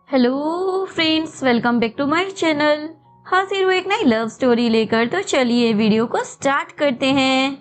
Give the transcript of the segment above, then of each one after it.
Hello friends, welcome back to my channel. हाजिर हूँ एक नई लव स्टोरी लेकर। तो चलिए वीडियो को स्टार्ट करते हैं।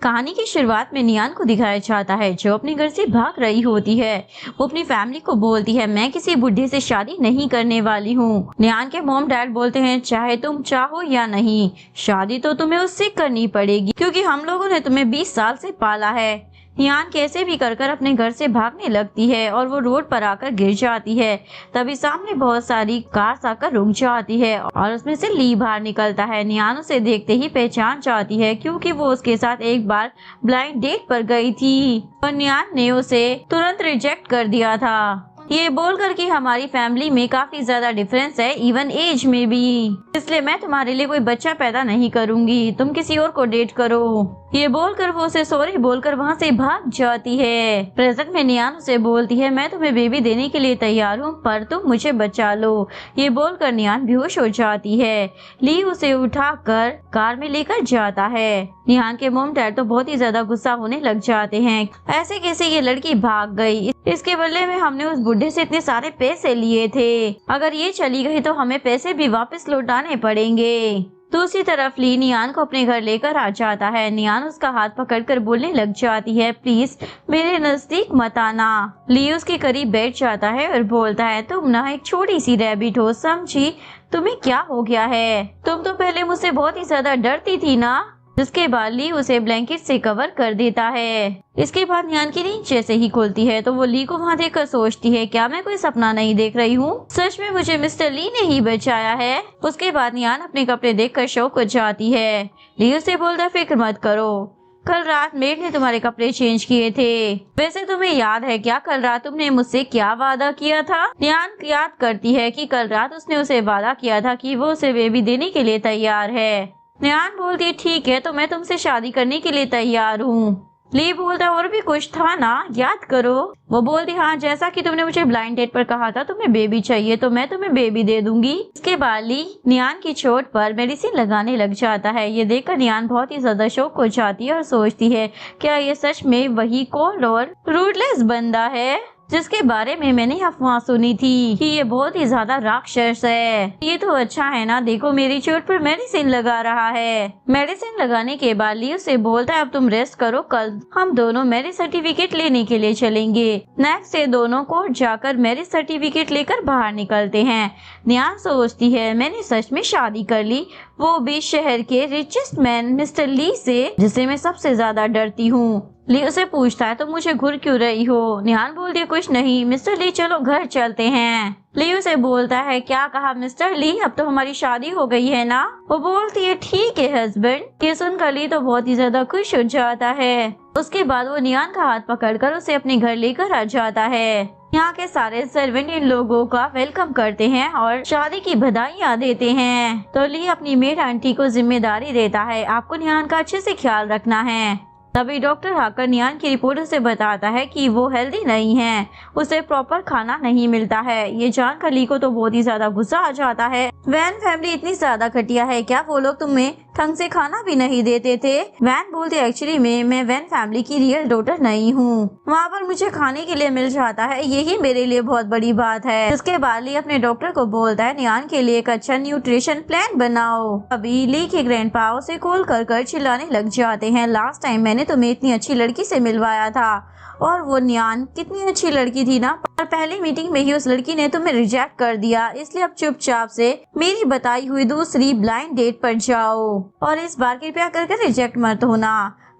कहानी की शुरुआत में नियान को दिखाया जाता है जो अपने घर से भाग रही होती है। वो अपनी फैमिली को बोलती है, मैं किसी बुढ़े से शादी नहीं करने वाली हूँ। नियान के मॉम डैड बोलते हैं, चाहे तुम चाहो या नहीं, शादी तो तुम्हें उससे करनी पड़ेगी क्योंकि हम लोगों ने तुम्हें 20 साल से पाला है। नियान कैसे भी कर अपने घर से भागने लगती है और वो रोड पर आकर गिर जाती है। तभी सामने बहुत सारी कार्स आकर रुक जाती है और उसमें से ली बाहर निकलता है। नियान उसे देखते ही पहचान जाती है क्योंकि वो उसके साथ एक बार ब्लाइंड डेट पर गई थी और नियान ने उसे तुरंत रिजेक्ट कर दिया था, ये बोलकर कि हमारी फैमिली में काफी ज्यादा डिफरेंस है, इवन एज में भी, इसलिए मैं तुम्हारे लिए कोई बच्चा पैदा नहीं करूंगी, तुम किसी और को डेट करो। ये बोलकर वो उसे सॉरी बोलकर वहाँ से भाग जाती है। प्रेजेंट में नियान उसे बोलती है, मैं तुम्हें बेबी देने के लिए तैयार हूँ पर तुम मुझे बचा लो। ये बोलकर नियान बेहोश हो जाती है। ली उसे उठाकर कार में लेकर जाता है। नियान के मॉम डैड तो बहुत ही ज्यादा गुस्सा होने लग जाते हैं, ऐसे कैसे ये लड़की भाग गई, इसके बदले में हमने उस बुढ़े से इतने सारे पैसे लिए थे, अगर ये चली गई तो हमें पैसे भी वापस लौटाने पड़ेंगे। दूसरी तरफ ली नियान को अपने घर लेकर आ जाता है। नियान उसका हाथ पकड़कर बोलने लग जाती है, प्लीज मेरे नजदीक मत आना। ली उसके करीब बैठ जाता है और बोलता है, तुम ना एक छोटी सी रैबिट हो, समझी? तुम्हें क्या हो गया है? तुम तो पहले मुझसे बहुत ही ज्यादा डरती थी ना। जिसके बाद ली उसे ब्लैंकेट से कवर कर देता है। इसके बाद नियान की नींद जैसे ही खुलती है तो वो ली को वहाँ देखकर सोचती है, क्या मैं कोई सपना नहीं देख रही हूँ? सच में मुझे मिस्टर ली ने ही बचाया है। उसके बाद नियान अपने कपड़े देखकर शॉक हो जाती है। ली उसे बोलता, फिक्र मत करो, कल रात मेड ने तुम्हारे कपड़े चेंज किए थे। वैसे तुम्हें याद है क्या कल रात तुमने मुझसे क्या वादा किया था? नियान याद करती है कि कल रात उसने उसे वादा किया था कि वो उसे बेबी देने के लिए तैयार है। नियान बोलती है, ठीक है तो मैं तुमसे शादी करने के लिए तैयार हूँ। ली बोलता, और भी कुछ था ना, याद करो। वो बोलती, हाँ, जैसा कि तुमने मुझे ब्लाइंड डेट पर कहा था तुम्हें बेबी चाहिए तो मैं तुम्हें बेबी दे दूंगी। इसके बाद ली नियान की चोट पर मेडिसिन लगाने लग जाता है। ये देखकर नियान बहुत ही ज्यादा शौक हो जाती है और सोचती है, क्या ये सच में वही कोल्ड और रूटलेस बंदा है जिसके बारे में मैंने अफवाह सुनी थी कि ये बहुत ही ज्यादा राक्षस है? ये तो अच्छा है ना, देखो मेरी चोट पर मेडिसिन लगा रहा है। मेडिसिन लगाने के बाद ली उसे बोलता है, अब तुम रेस्ट करो, कल हम दोनों मैरिज सर्टिफिकेट लेने के लिए चलेंगे। नेक्स्ट डे दोनों कोर्ट जाकर मैरिज सर्टिफिकेट लेकर बाहर निकलते हैं। नियान सोचती है, मैंने सच में शादी कर ली, वो भी शहर के रिचेस्ट मैन मिस्टर ली से, जिसे मैं सबसे ज्यादा डरती हूँ। ली उसे पूछता है, तो मुझे घूर क्यों रही हो? निहान बोलती है, कुछ नहीं मिस्टर ली, चलो घर चलते हैं। ली उसे बोलता है, क्या कहा मिस्टर ली, अब तो हमारी शादी हो गई है ना? वो बोलती है, ठीक है हस्बैंड। ये सुनकर ली तो बहुत ही ज्यादा खुश हो जाता है। उसके बाद वो नियान का हाथ पकड़कर उसे अपने घर लेकर आ जाता है। यहाँ के सारे सर्वेंट इन लोगों का वेलकम करते हैं और शादी की बधाइयाँ देते हैं। तो ली अपनी मेड आंटी को जिम्मेदारी देता है, आपको नियान का अच्छे से ख्याल रखना है। तभी डॉक्टर आकर नियान की रिपोर्ट उसे बताता है कि वो हेल्दी नहीं है, उसे प्रॉपर खाना नहीं मिलता है। ये जानकर ली को तो बहुत ही ज्यादा गुस्सा आ जाता है। वैन फैमिली इतनी ज्यादा घटिया है क्या, वो लोग तुम्हें ढंग से खाना भी नहीं देते थे? वैन बोलते, एक्चुअली मैं वैन फैमिली की रियल डॉटर नहीं हूँ, वहाँ पर मुझे खाने के लिए मिल जाता है, यही मेरे लिए बहुत बड़ी बात है। उसके बाद ली अपने डॉक्टर को बोलता है, नियान के लिए एक अच्छा न्यूट्रिशन प्लान बनाओ। अभी ली के ग्रैंडपा उसे कॉल कर चिल्लाने लग जाते हैं, लास्ट टाइम मैंने तुम्हें इतनी अच्छी लड़की से मिलवाया था और वो नियान कितनी अच्छी लड़की थी ना, पर पहली मीटिंग में ही उस लड़की ने तुम्हें रिजेक्ट कर दिया, इसलिए अब चुपचाप से मेरी बताई हुई दूसरी ब्लाइंड डेट पर जाओ और इस बार कृपया करके रिजेक्ट मत होना।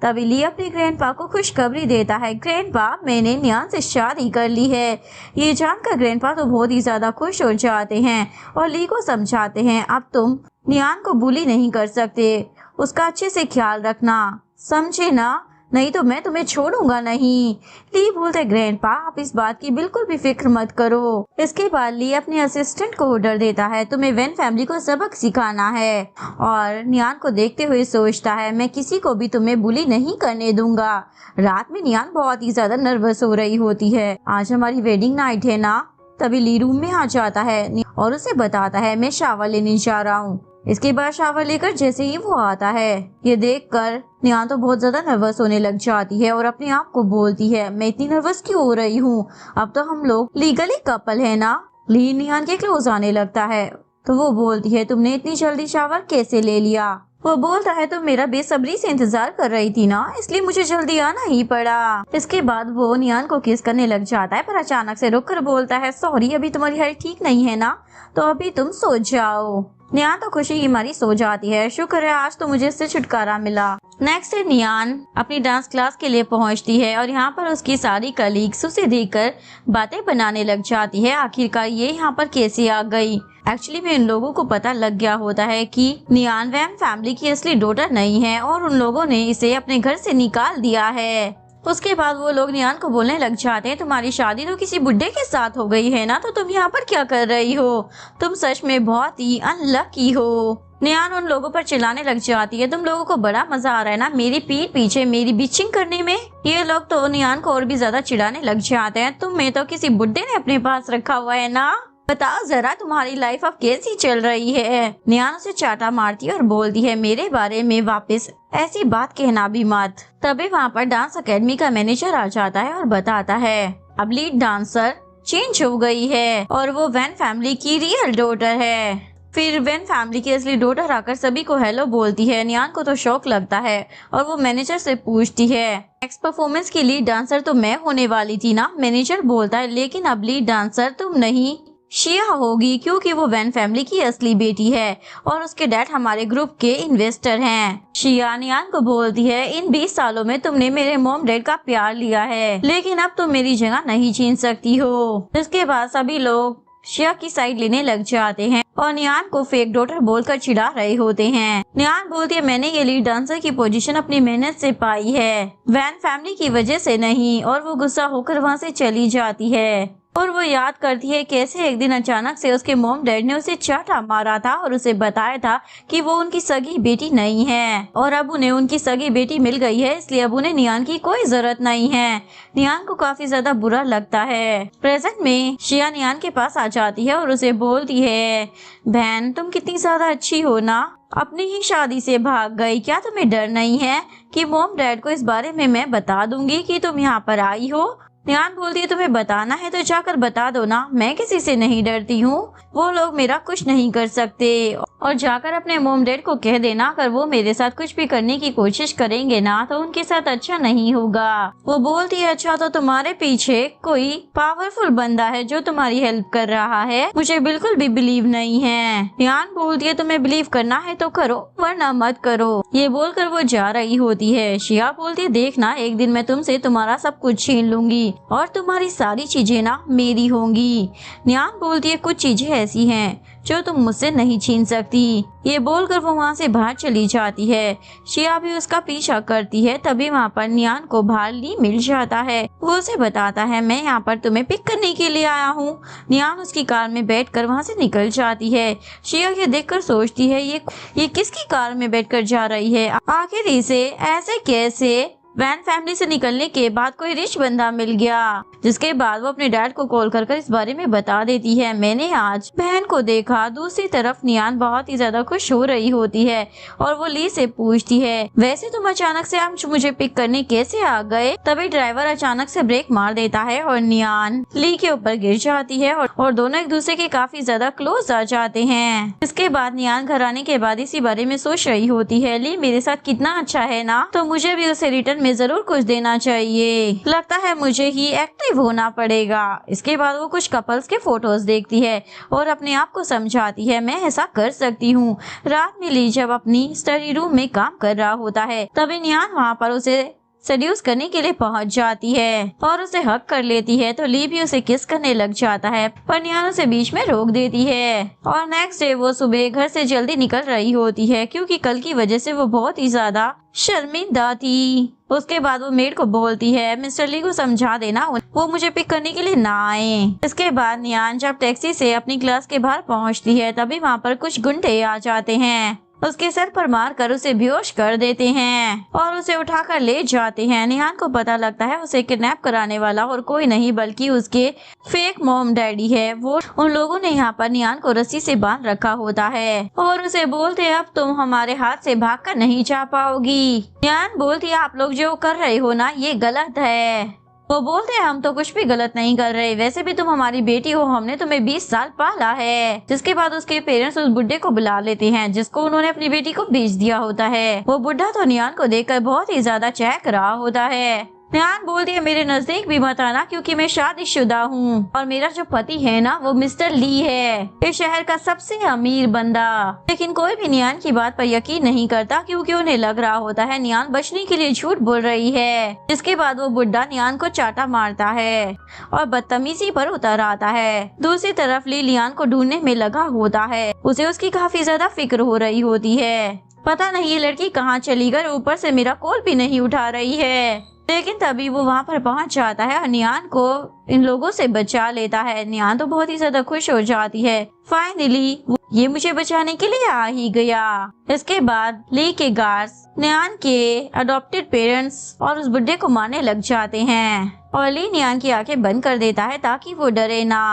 तभी ली अपने ग्रैंडपा को खुशखबरी देता है, ग्रैंडपा मैंने नियान से शादी कर ली है। ये जानकर ग्रैंडपा तो बहुत ही ज्यादा खुश हो जाते हैं और ली को समझाते हैं, अब तुम नियान को बुली नहीं कर सकते, उसका अच्छे से ख्याल रखना, समझे ना, नहीं तो मैं तुम्हें छोड़ूंगा नहीं। ली बोलते, ग्रैंडपा आप इस बात की बिल्कुल भी फिक्र मत करो। इसके बाद ली अपने असिस्टेंट को ऑर्डर देता है, तुम्हें वैन फैमिली को सबक सिखाना है, और नियान को देखते हुए सोचता है, मैं किसी को भी तुम्हें बुली नहीं करने दूंगा। रात में नियान बहुत ही ज्यादा नर्वस हो रही होती है, आज हमारी वेडिंग नाइट है ना। तभी ली रूम में आ जाता है और उसे बताता है, मैं शावर लेने जा रहा हूँ। इसके बाद शावर लेकर जैसे ही वो आता है, ये देखकर नियान तो बहुत ज्यादा नर्वस होने लग जाती है और अपने आप को बोलती है, मैं इतनी नर्वस क्यों हो रही हूँ, अब तो हम लोग लीगली कपल है ना। ली नियान के क्लोज आने लगता है तो वो बोलती है, तुमने इतनी जल्दी शावर कैसे ले लिया? वो बोलता है, तुम मेरा बेसब्री से इंतजार कर रही थी ना, इसलिए मुझे जल्दी आना ही पड़ा। इसके बाद वो नियान को किस करने लग जाता है, पर अचानक से रुक कर बोलता है, सॉरी अभी तुम्हारी हेल्थ ठीक नहीं है ना, तो अभी तुम सो जाओ। नियान तो खुशी की मारी सो जाती है। शुक्र है आज तो मुझे इससे छुटकारा मिला। नेक्स्ट डे नियान अपनी डांस क्लास के लिए पहुंचती है और यहाँ पर उसकी सारी कलीग्स उसे देखकर बातें बनाने लग जाती है। आखिरकार ये यहाँ पर कैसे आ गई? एक्चुअली में इन लोगों को पता लग गया होता है कि नियान वैन फैमिली की असली डॉटर नहीं है और उन लोगों ने इसे अपने घर से निकाल दिया है। उसके बाद वो लोग नियान को बोलने लग जाते हैं, तुम्हारी शादी तो किसी बुड्ढे के साथ हो गई है ना, तो तुम यहाँ पर क्या कर रही हो? तुम सच में बहुत ही अनलकी हो। नियान उन लोगों पर चिल्लाने लग जाती है, तुम लोगों को बड़ा मजा आ रहा है ना मेरी पीठ पीछे मेरी बिचिंग करने में? ये लोग तो नियान को और भी ज्यादा चिढ़ाने लग जाते हैं, तुम्हें तो किसी बुड्ढे ने अपने पास रखा हुआ है ना, बताओ जरा तुम्हारी लाइफ अब कैसी चल रही है? नियान उसे चाटा मारती है और बोलती है, मेरे बारे में वापस ऐसी बात कहना भी मत। तभी वहाँ पर डांस एकेडमी का मैनेजर आ जाता है और बताता है, अब लीड डांसर चेंज हो गई है और वो वैन फैमिली की रियल डॉटर है। फिर वैन फैमिली की असली डॉटर आकर सभी को हेलो बोलती है। नियान को तो शौक लगता है और वो मैनेजर से पूछती है, नेक्स्ट परफॉर्मेंस की लीड डांसर तो मैं होने वाली थी ना? मैनेजर बोलता है, लेकिन अब लीड डांसर तुम नहीं शिया होगी, क्योंकि वो वैन फैमिली की असली बेटी है और उसके डैड हमारे ग्रुप के इन्वेस्टर हैं। शिया नियान को बोलती है, इन 20 सालों में तुमने मेरे मॉम डैड का प्यार लिया है, लेकिन अब तुम मेरी जगह नहीं छीन सकती हो। इसके बाद सभी लोग शिया की साइड लेने लग जाते हैं और नियान को फेक डॉटर बोलकर चिढ़ा रहे होते हैं। नियान बोलती है, मैंने ये लीड डांसर की पोजीशन अपनी मेहनत से पाई है, वैन फैमिली की वजह से नहीं। और वो गुस्सा होकर वहाँ से चली जाती है और वो याद करती है कैसे एक दिन अचानक से उसके मॉम डैड ने उसे चाटा मारा था और उसे बताया था कि वो उनकी सगी बेटी नहीं है और अब उन्हें उनकी सगी बेटी मिल गई है, इसलिए अब उन्हें नियान की कोई जरूरत नहीं है। नियान को काफी ज्यादा बुरा लगता है। प्रेजेंट में शिया नियान के पास आ जाती है और उसे बोलती है, बहन तुम कितनी ज्यादा अच्छी हो ना, अपनी ही शादी से भाग गई, क्या तुम्हें डर नहीं है कि मॉम डैड को इस बारे में मैं बता दूंगी कि तुम यहाँ पर आई हो? नियान बोलती है, तुम्हें बताना है तो जाकर बता दो ना, मैं किसी से नहीं डरती हूँ, वो लोग मेरा कुछ नहीं कर सकते। और जाकर अपने मॉम डैड को कह देना, अगर वो मेरे साथ कुछ भी करने की कोशिश करेंगे ना तो उनके साथ अच्छा नहीं होगा। वो बोलती है, अच्छा तो तुम्हारे पीछे कोई पावरफुल बंदा है जो तुम्हारी हेल्प कर रहा है? मुझे बिल्कुल भी बिलीव नहीं है। नियान बोलती है, तुम्हें बिलीव करना है तो करो वरना मत करो। ये बोलकर वो जा रही होती है। शिया बोलती है, देखना एक दिन मैं तुमसे तुम्हारा सब कुछ छीन लूंगी और तुम्हारी सारी चीजें ना मेरी होंगी। नियान बोलती है, कुछ चीजें ऐसी हैं जो तुम मुझसे नहीं छीन सकती। ये बोलकर वो वहाँ से बाहर चली जाती है। शिया भी उसका पीछा करती है। तभी वहाँ पर नियान को बाहर ली मिल जाता है। वो उसे बताता है, मैं यहाँ पर तुम्हें पिक करने के लिए आया हूँ। नियान उसकी कार में बैठकर वहाँ से निकल जाती है। शिया ये देखकर सोचती है, ये किसकी कार में बैठकर जा रही है? आखिर इसे ऐसे कैसे वैन फैमिली से निकलने के बाद कोई रिच बंदा मिल गया? जिसके बाद वो अपने डैड को कॉल कर इस बारे में बता देती है, मैंने आज बहन को देखा। दूसरी तरफ नियान बहुत ही ज्यादा खुश हो रही होती है और वो ली से पूछती है, वैसे तुम अचानक से आज मुझे पिक करने कैसे आ गए? तभी ड्राइवर अचानक से ब्रेक मार देता है और नियान ली के ऊपर गिर जाती है और दोनों एक दूसरे के काफी ज्यादा क्लोज आ जाते हैं। इसके बाद नियान घर आने के बाद इसी बारे में सोच रही होती है, ली मेरे साथ कितना अच्छा है ना, तो मुझे भी उसे रिटर्न में जरूर कुछ देना चाहिए। लगता है मुझे ही एक्टिव होना पड़ेगा। इसके बाद वो कुछ कपल्स के फोटोज देखती है और अपने आप को समझाती है, मैं ऐसा कर सकती हूँ। रात में ली जब अपनी स्टडी रूम में काम कर रहा होता है तभी नियान वहाँ पर उसे सेड्यूस करने के लिए पहुंच जाती है और उसे हक कर लेती है। तो ली भी उसे किस करने लग जाता है पर नियान उसे बीच में रोक देती है। और नेक्स्ट डे वो सुबह घर से जल्दी निकल रही होती है क्योंकि कल की वजह से वो बहुत ही ज्यादा शर्मिंदा थी। उसके बाद वो मेड को बोलती है, मिस्टर ली को समझा देना वो मुझे पिक करने के लिए ना आए। इसके बाद नियान जब टैक्सी से अपनी क्लास के बाहर पहुंचती है तभी वहाँ पर कुछ गुंडे आ जाते हैं। उसके सर पर मारकर उसे बेहोश कर देते हैं और उसे उठाकर ले जाते हैं। निहान को पता लगता है उसे किडनैप कराने वाला और कोई नहीं बल्कि उसके फेक मॉम डैडी है। वो उन लोगों ने यहाँ पर निहान को रस्सी से बांध रखा होता है और उसे बोलते हैं, अब तुम हमारे हाथ से भाग कर नहीं जा पाओगी। निहान बोलती है, आप लोग जो कर रहे हो ना ये गलत है। वो बोलते हैं हम तो कुछ भी गलत नहीं कर रहे, वैसे भी तुम हमारी बेटी हो, हमने तुम्हें 20 साल पाला है। जिसके बाद उसके पेरेंट्स उस बुड्ढे को बुला लेते हैं जिसको उन्होंने अपनी बेटी को बेच दिया होता है। वो बुढ़ा तो नियान को देखकर बहुत ही ज्यादा चहक रहा होता है। नियान बोलती है मेरे नजदीक भी मत आना क्योंकि मैं शादीशुदा हूँ और मेरा जो पति है ना वो मिस्टर ली है, इस शहर का सबसे अमीर बंदा। लेकिन कोई भी नियान की बात पर यकीन नहीं करता क्योंकि उन्हें लग रहा होता है नियान बचने के लिए झूठ बोल रही है। जिसके बाद वो बुढ़ा नियान को चाटा मारता है और बदतमीजी पर उतर आता है। दूसरी तरफ ली नियान को ढूंढने में लगा होता है। उसे उसकी काफी ज्यादा फिक्र हो रही होती है। पता नहीं ये लड़की कहाँ चली गई, ऊपर से मेरा कॉल भी नहीं उठा रही है। लेकिन तभी वो वहाँ पर पहुँच जाता है और नियान को इन लोगों से बचा लेता है। नियान तो बहुत ही ज्यादा खुश हो जाती है, फाइनली ये मुझे बचाने के लिए आ ही गया। इसके बाद ली के गार्ड्स नियान के अडॉप्टेड पेरेंट्स और उस बुड्ढे को मारने लग जाते हैं और ली नियान की आंखें बंद कर देता है ताकि वो डरे ना।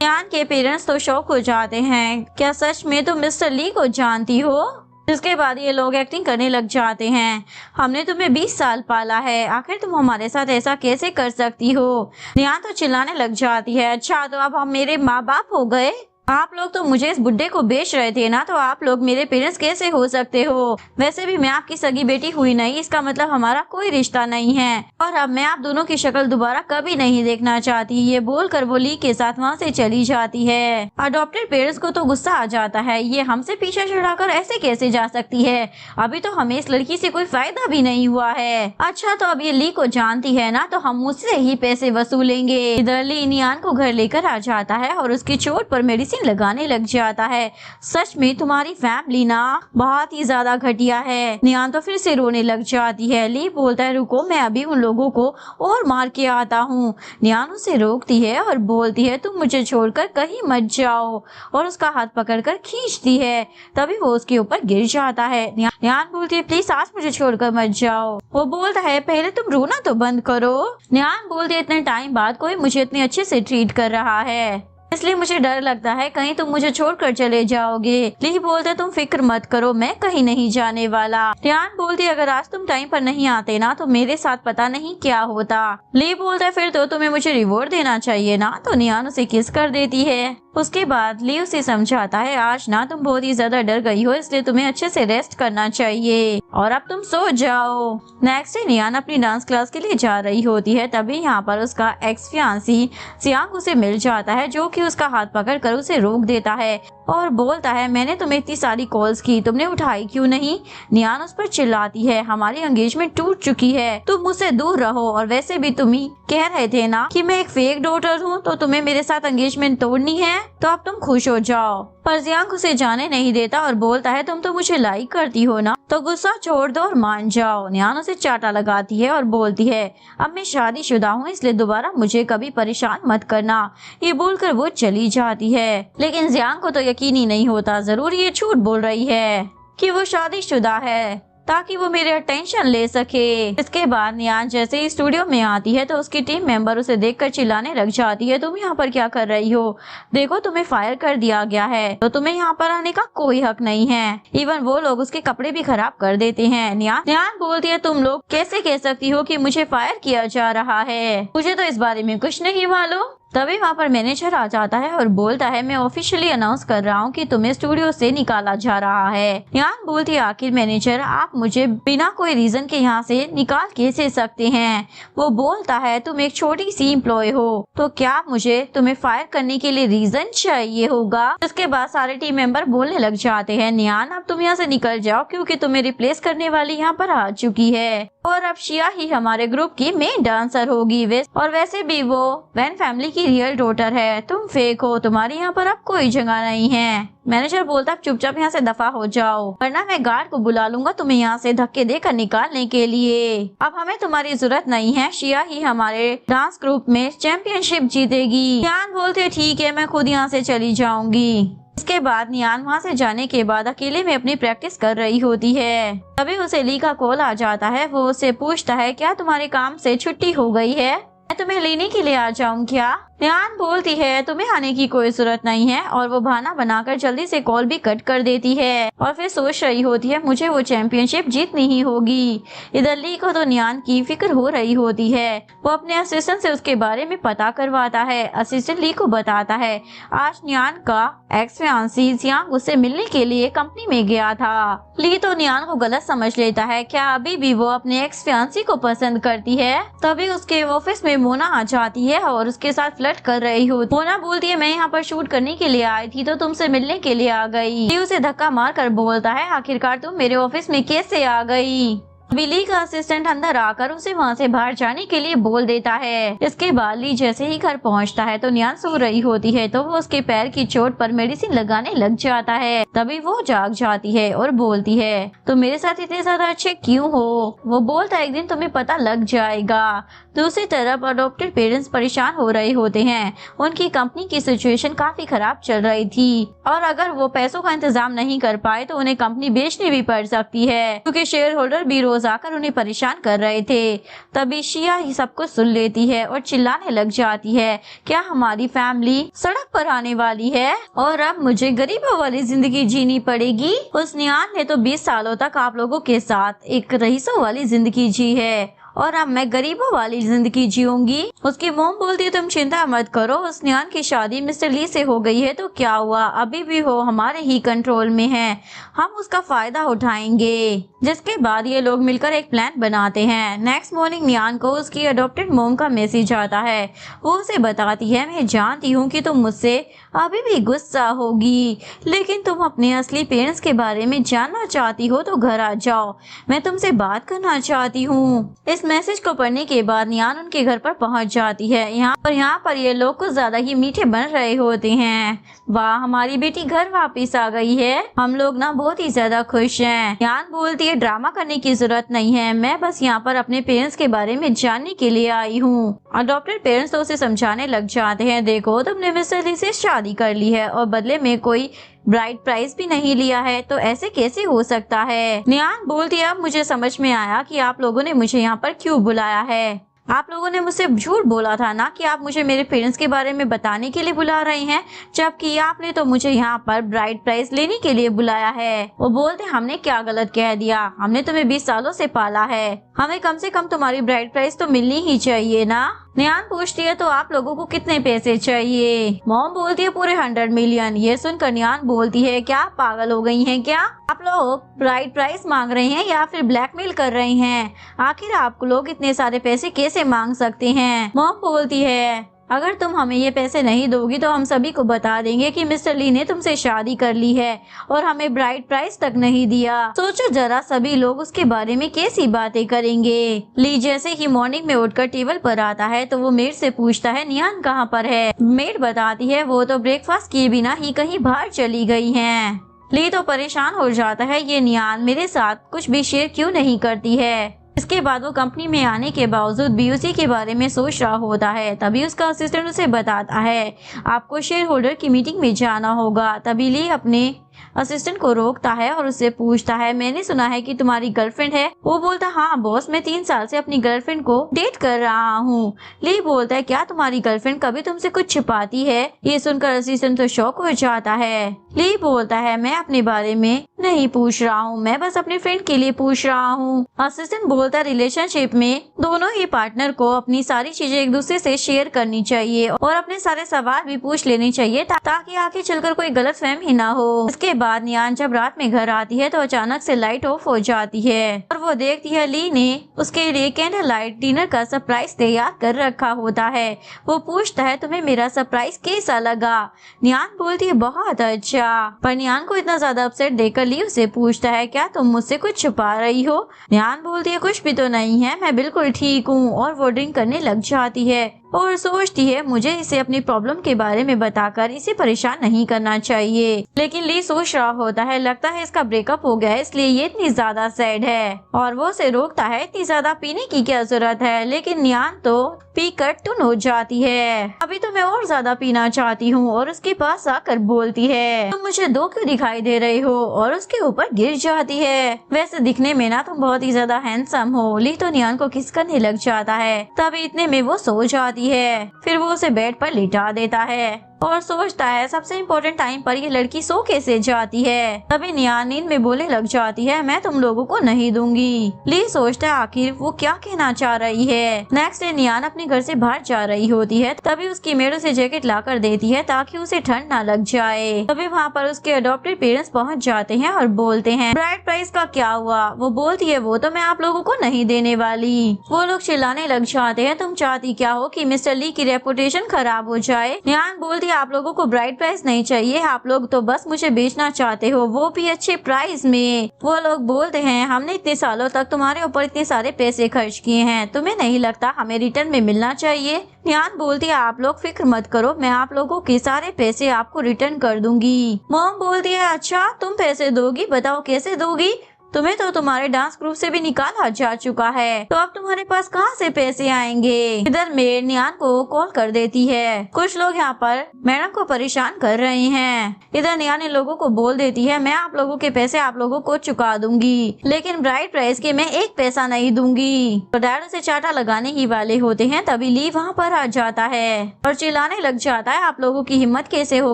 नियान के पेरेंट्स तो शॉक हो जाते हैं, क्या सच में तुम मिस्टर ली को जानती हो? जिसके बाद ये लोग एक्टिंग करने लग जाते हैं, हमने तुम्हें 20 साल पाला है, आखिर तुम हमारे साथ ऐसा कैसे कर सकती हो? नियान तो चिल्लाने लग जाती है, अच्छा तो अब हम मेरे माँ बाप हो गए? आप लोग तो मुझे इस बुड्ढे को बेच रहे थे ना, तो आप लोग मेरे पेरेंट्स कैसे हो सकते हो? वैसे भी मैं आपकी सगी बेटी हुई नहीं, इसका मतलब हमारा कोई रिश्ता नहीं है और अब मैं आप दोनों की शक्ल दोबारा कभी नहीं देखना चाहती। ये बोलकर वो ली के साथ वहाँ से चली जाती है। अडॉप्टेड पेरेंट्स को तो गुस्सा आ जाता है, ये हमसे पीछे छुड़ाकर ऐसे कैसे जा सकती है? अभी तो हमें इस लड़की से कोई फायदा भी नहीं हुआ है। अच्छा तो अब ये ली को जानती है ना, तो हम उससे ही पैसे वसूलेंगे। इधर ली नियान को घर लेकर आ जाता है और उसकी चोट पर मेडिसिन लगाने लग जाता है। सच में तुम्हारी फैमिली ना बहुत ही ज्यादा घटिया है। नियान तो फिर से रोने लग जाती है। ली बोलता है रुको, मैं अभी उन लोगों को और मार के आता हूँ। नियान उसे रोकती है और बोलती है तुम मुझे छोड़कर कहीं मत जाओ और उसका हाथ पकड़कर खींचती है। तभी वो उसके ऊपर गिर जाता है। नियान बोलती है प्लीज आज मुझे छोड़कर मत जाओ। वो बोलता है पहले तुम रोना तो बंद करो। नियान बोलती है इतने टाइम बाद कोई मुझे इतने अच्छे से ट्रीट कर रहा है, इसलिए मुझे डर लगता है कहीं तुम मुझे छोड़कर चले जाओगे। ली बोलते तुम फिक्र मत करो, मैं कहीं नहीं जाने वाला। नियान बोलती अगर आज तुम टाइम पर नहीं आते ना तो मेरे साथ पता नहीं क्या होता। ली बोलता फिर तो तुम्हें मुझे रिवॉर्ड देना चाहिए ना, तो नियान उसे किस कर देती है। उसके बाद ली उसे समझाता है आज ना तुम बहुत ही ज्यादा डर गई हो, इसलिए तुम्हें अच्छे से रेस्ट करना चाहिए और अब तुम सो जाओ। नेक्स्ट डे नियान अपनी डांस क्लास के लिए जा रही होती है। तभी यहाँ पर उसका एक्स फियांसी सियांग उसे मिल जाता है जो कि उसका हाथ पकड़कर उसे रोक देता है और बोलता है मैंने तुम्हें इतनी सारी कॉल्स की, तुमने उठाई क्यों नहीं? नियान उस पर चिल्लाती है हमारी एंगेजमेंट टूट चुकी है, तुम मुझसे दूर रहो और वैसे भी तुम ही कह रहे थे ना कि मैं एक फेक डॉटर हूँ, तो तुम्हें मेरे साथ एंगेजमेंट तोड़नी है, तो अब तुम खुश हो जाओ। पर जियांग उसे जाने नहीं देता और बोलता है तुम तो मुझे लाइक करती हो ना, तो गुस्सा छोड़ दो और मान जाओ। नियान उसे चाटा लगाती है और बोलती है अब मैं शादीशुदा हूँ, इसलिए दोबारा मुझे कभी परेशान मत करना। ये बोलकर वो चली जाती है। लेकिन जियांग को तो यकीन ही नहीं होता, जरूर ये झूठ बोल रही है कि वो शादीशुदा है ताकि वो मेरे अटेंशन ले सके। इसके बाद नियान जैसे ही स्टूडियो में आती है तो उसकी टीम मेंबर उसे देखकर चिल्लाने लग जाती है तुम यहाँ पर क्या कर रही हो? देखो तुम्हें फायर कर दिया गया है, तो तुम्हें यहाँ पर आने का कोई हक नहीं है। इवन वो लोग उसके कपड़े भी खराब कर देते हैं। नियान बोलती है तुम लोग कैसे कह सकती हो कि मुझे फायर किया जा रहा है? मुझे तो इस बारे में कुछ नहीं मालूम। तभी वहाँ पर मैनेजर आ जाता है और बोलता है मैं ऑफिशियली अनाउंस कर रहा हूँ कि तुम्हें स्टूडियो से निकाला जा रहा है। नियान बोलती है आखिर मैनेजर आप मुझे बिना कोई रीजन के यहाँ से निकाल कैसे सकते हैं? वो बोलता है तुम एक छोटी सी एम्प्लॉय हो, तो क्या मुझे तुम्हें फायर करने के लिए रीजन चाहिए होगा? इसके बाद सारे टीम मेंबर बोलने लग जाते हैं नियान अब तुम यहाँ से निकल जाओ क्योंकि तुम्हें रिप्लेस करने वाली यहाँ पर आ चुकी है और अब शिया ही हमारे ग्रुप की मेन डांसर होगी। और वैसे भी वो वैन फैमिली की रियल डॉटर है, तुम फेक हो, तुम्हारी यहाँ पर अब कोई जगह नहीं है। मैनेजर बोलता चुपचाप यहाँ से दफा हो जाओ वरना मैं गार्ड को बुला लूंगा तुम्हें यहाँ से धक्के देकर निकालने के लिए। अब हमें तुम्हारी जरूरत नहीं है, शिया ही हमारे डांस ग्रुप में चैंपियनशिप जीतेगी। नियान बोलते ठीक है मैं खुद यहाँ से चली जाऊंगी। इसके बाद नियान वहाँ से जाने के बाद अकेले में अपनी प्रैक्टिस कर रही होती है। तभी उसे ली का कॉल आ जाता है। वो उससे पूछता है क्या तुम्हारे काम से छुट्टी हो गई है, मैं तुम्हें लेने के लिए आ जाऊँ क्या? नियान बोलती है तुम्हें आने की कोई जरूरत नहीं है और वो बहाना बनाकर जल्दी से कॉल भी कट कर देती है और फिर सोच रही होती है मुझे वो चैंपियनशिप जीतनी ही होगी। इधर ली को तो नियान की फिक्र हो रही होती है। वो अपने असिस्टेंट से उसके बारे में पता करवाता है। असिस्टेंट ली को बताता है आज नियान का एक्स फियांसी जियांग उससे मिलने के लिए कंपनी में गया था। ली तो नियान को गलत समझ लेता है। क्या अभी भी वो अपने एक्स फियांसी को पसंद करती है? तभी उसके ऑफिस में मोना आ जाती है और उसके साथ फ्लर्ट कर रही हो। मोना बोलती है मैं यहाँ पर शूट करने के लिए आई थी तो तुमसे मिलने के लिए आ गई। ली उसे धक्का मार कर बोलता है आखिरकार तुम मेरे ऑफिस में कैसे आ गई? बिली का असिस्टेंट अंदर आकर उसे वहाँ से बाहर जाने के लिए बोल देता है। इसके बाद ली जैसे ही घर पहुँचता है तो नियान सो रही होती है तो वो उसके पैर की चोट पर मेडिसिन लगाने लग जाता है। तभी वो जाग जाती है और बोलती है तुम मेरे साथ इतने ज्यादा अच्छे क्यों हो? वो बोलता है एक दिन तुम्हें पता लग जाएगा। दूसरी तरफ अडॉप्टेड पेरेंट्स परेशान हो रहे होते हैं। उनकी कंपनी की सिचुएशन काफी खराब चल रही थी और अगर वो पैसों का इंतजाम नहीं कर पाए तो उन्हें कंपनी बेचनी भी पड़ सकती है क्योंकि शेयर होल्डर भी रोज आकर उन्हें परेशान कर रहे थे। तभी शिया ही सब कुछ सुन लेती है और चिल्लाने लग जाती है क्या हमारी फैमिली सड़क पर आने वाली है और अब मुझे गरीबों वाली जिंदगी जीनी पड़ेगी? उस नियान ने तो 20 सालों तक आप लोगों के साथ एक रईसों वाली जिंदगी जी है और अब मैं गरीबों वाली जिंदगी जीऊंगी। उसकी मोम बोलती है तुम चिंता मत करो उस नियान की शादी मिस्टर ली से हो गई है तो क्या हुआ, अभी भी वो हमारे ही कंट्रोल में है, हम उसका फायदा उठाएंगे। जिसके बाद ये लोग मिलकर एक प्लान बनाते हैं। नेक्स्ट मॉर्निंग नियान को उसकी अडॉप्टेड मोम का मैसेज आता है। वो उसे बताती है मैं जानती हूँ कि तुम मुझसे अभी भी गुस्सा होगी लेकिन तुम अपने असली पेरेंट्स के बारे में जानना चाहती हो तो घर आ जाओ, मैं तुमसे बात करना चाहती हूँ। इस मैसेज को पढ़ने के बाद नियान उनके घर पर पहुंच जाती है। यहाँ पर ये लोग कुछ ज्यादा ही मीठे बन रहे होते हैं। वाह हमारी बेटी घर वापस आ गई है, हम लोग ना बहुत ही ज्यादा खुश हैं। नियान बोलती है ड्रामा करने की जरूरत नहीं है, मैं बस यहाँ पर अपने पेरेंट्स के बारे में जानने के लिए आई हूँ। अडॉप्टेड पेरेंट्स तो उसे समझाने लग जाते हैं देखो तुमने मिस्टर ली से शादी कर ली है और बदले में कोई ब्राइड प्राइस भी नहीं लिया है तो ऐसे कैसे हो सकता है? नियान बोलती है अब मुझे समझ में आया कि आप लोगों ने मुझे यहाँ पर क्यों बुलाया है। आप लोगों ने मुझसे झूठ बोला था ना कि आप मुझे मेरे पेरेंट्स के बारे में बताने के लिए बुला रहे हैं, जबकि आपने तो मुझे यहाँ पर ब्राइड प्राइस लेने के लिए बुलाया है। वो बोलते हमने क्या गलत कह दिया, हमने तुम्हें 20 सालों से पाला है, हमें कम से कम तुम्हारी ब्राइड प्राइस तो मिलनी ही चाहिए ना। नियान पूछती है तो आप लोगों को कितने पैसे चाहिए? मॉम बोलती है पूरे 100 मिलियन। ये सुनकर नियान बोलती है क्या आप पागल हो गई हैं क्या? आप लोग ब्राइड प्राइस मांग रहे हैं या फिर ब्लैकमेल कर रहे हैं? आखिर आप लोग इतने सारे पैसे कैसे मांग सकते हैं? मॉम बोलती है अगर तुम हमें ये पैसे नहीं दोगी तो हम सभी को बता देंगे कि मिस्टर ली ने तुमसे शादी कर ली है और हमें ब्राइड प्राइस तक नहीं दिया। सोचो जरा सभी लोग उसके बारे में कैसी बातें करेंगे। ली जैसे ही मॉर्निंग में उठकर टेबल पर आता है तो वो मेड से पूछता है नियान कहाँ पर है? मेड बताती है वो तो ब्रेकफास्ट किए बिना ही कहीं बाहर चली गई है। ली तो परेशान हो जाता है ये नियान मेरे साथ कुछ भी शेयर क्यों नहीं करती है। इसके बाद वो कंपनी में आने के बावजूद भी उसी के बारे में सोच रहा होता है। तभी उसका असिस्टेंट उसे बताता है आपको शेयर होल्डर की मीटिंग में जाना होगा। तभी ली अपने असिस्टेंट को रोकता है और उससे पूछता है मैंने सुना है कि तुम्हारी गर्लफ्रेंड है? वो बोलता हाँ बॉस मैं 3 साल से अपनी गर्लफ्रेंड को डेट कर रहा हूँ। ली बोलता है क्या तुम्हारी गर्लफ्रेंड कभी तुमसे कुछ छिपाती है? ये सुनकर असिस्टेंट तो शॉक हो जाता है। ली बोलता है मैं अपने बारे में नहीं पूछ रहा हूँ, मैं बस अपनी फ्रेंड के लिए पूछ रहा हूँ। असिस्टेंट बोलता है रिलेशनशिप में दोनों ही पार्टनर को अपनी सारी चीजें एक दूसरे से शेयर करनी चाहिए और अपने सारे सवाल भी पूछ लेने चाहिए ताकि आगे चलकर कोई गलतफहमी ना हो। इसके बाद नियान जब रात में घर आती है तो अचानक से लाइट ऑफ हो जाती है और वो देखती है ली ने उसके लिए कैंडल लाइट डिनर का सरप्राइज तैयार कर रखा होता है। वो पूछता है तुम्हें मेरा सरप्राइज कैसा लगा? नियान बोलती है बहुत अच्छा। पर नियान को इतना ज्यादा अपसेट देखकर ली उसे पूछता है क्या तुम मुझसे कुछ छुपा रही हो? नियान बोलती है कुछ भी तो नहीं है, मैं बिल्कुल ठीक हूँ। और वो ड्रिंक करने लग जाती है और सोचती है मुझे इसे अपनी प्रॉब्लम के बारे में बताकर इसे परेशान नहीं करना चाहिए। लेकिन ली सोच रहा होता है लगता है इसका ब्रेकअप हो गया है इसलिए ये इतनी ज्यादा सैड है और वो उसे रोकता है इतनी ज्यादा पीने की क्या जरूरत है। लेकिन नियान तो पीकर टुन हो जाती है। अभी तो मैं और ज्यादा पीना चाहती हूँ और उसके पास आकर बोलती है तुम मुझे दो क्यों दिखाई दे रही हो और उसके ऊपर गिर जाती है। वैसे दिखने में ना तुम बहुत ही ज्यादा हैंडसम हो। ली तो नियान को किस करने लग जाता है। तभी इतने में वो सो जाती जाती है। फिर वो उसे बेड पर लिटा देता है और सोचता है सबसे इम्पोर्टेंट टाइम पर ये लड़की सो कैसे जाती है। तभी नियान नींद में बोले लग जाती है, मैं तुम लोगों को नहीं दूंगी। ली सोचता है आखिर वो क्या कहना चाह रही है। नेक्स्ट डे नियान अपने घर से बाहर जा रही होती है, तभी उसकी मेड उसे जैकेट ला कर देती है ताकि उसे ठंड न लग जाए। तभी वहाँ पर उसके अडॉप्टेड पेरेंट्स पहुँच जाते हैं और बोलते हैं ब्राइड प्राइस का क्या हुआ। वो बोलती है वो तो मैं आप लोगों को नहीं देने वाली। वो लोग चिल्लाने लग जाते हैं, तुम चाहती क्या हो कि मिस्टर ली की रेपुटेशन खराब हो जाए। नियान बोलती है आप लोगों को ब्राइड प्राइस नहीं चाहिए, आप लोग तो बस मुझे बेचना चाहते हो, वो भी अच्छे प्राइस में। वो लोग बोलते हैं हमने इतने सालों तक तुम्हारे ऊपर इतने सारे पैसे खर्च किए हैं, तुम्हें नहीं लगता हमें रिटर्न में मिलना चाहिए। नियान बोलती है आप लोग फिक्र मत करो, मैं आप लोगों के सारे पैसे आपको रिटर्न कर दूंगी। मॉम बोलती है अच्छा तुम पैसे दोगी, बताओ कैसे दोगी, तुम्हें तो तुम्हारे डांस ग्रुप से भी निकाला जा चुका है, तो अब तुम्हारे पास कहाँ से पैसे आएंगे। इधर मेड नियान को कॉल कर देती है, कुछ लोग यहाँ पर मैडम को परेशान कर रहे हैं। इधर नियान इन लोगों को बोल देती है मैं आप लोगों के पैसे आप लोगों को चुका दूंगी, लेकिन ब्राइड प्राइस के मैं एक पैसा नहीं दूंगी। तो डैड उसे चाटा लगाने ही वाले होते हैं, तभी ली वहाँ पर आ जाता है और चिल्लाने लग जाता है आप लोगों की हिम्मत कैसे हो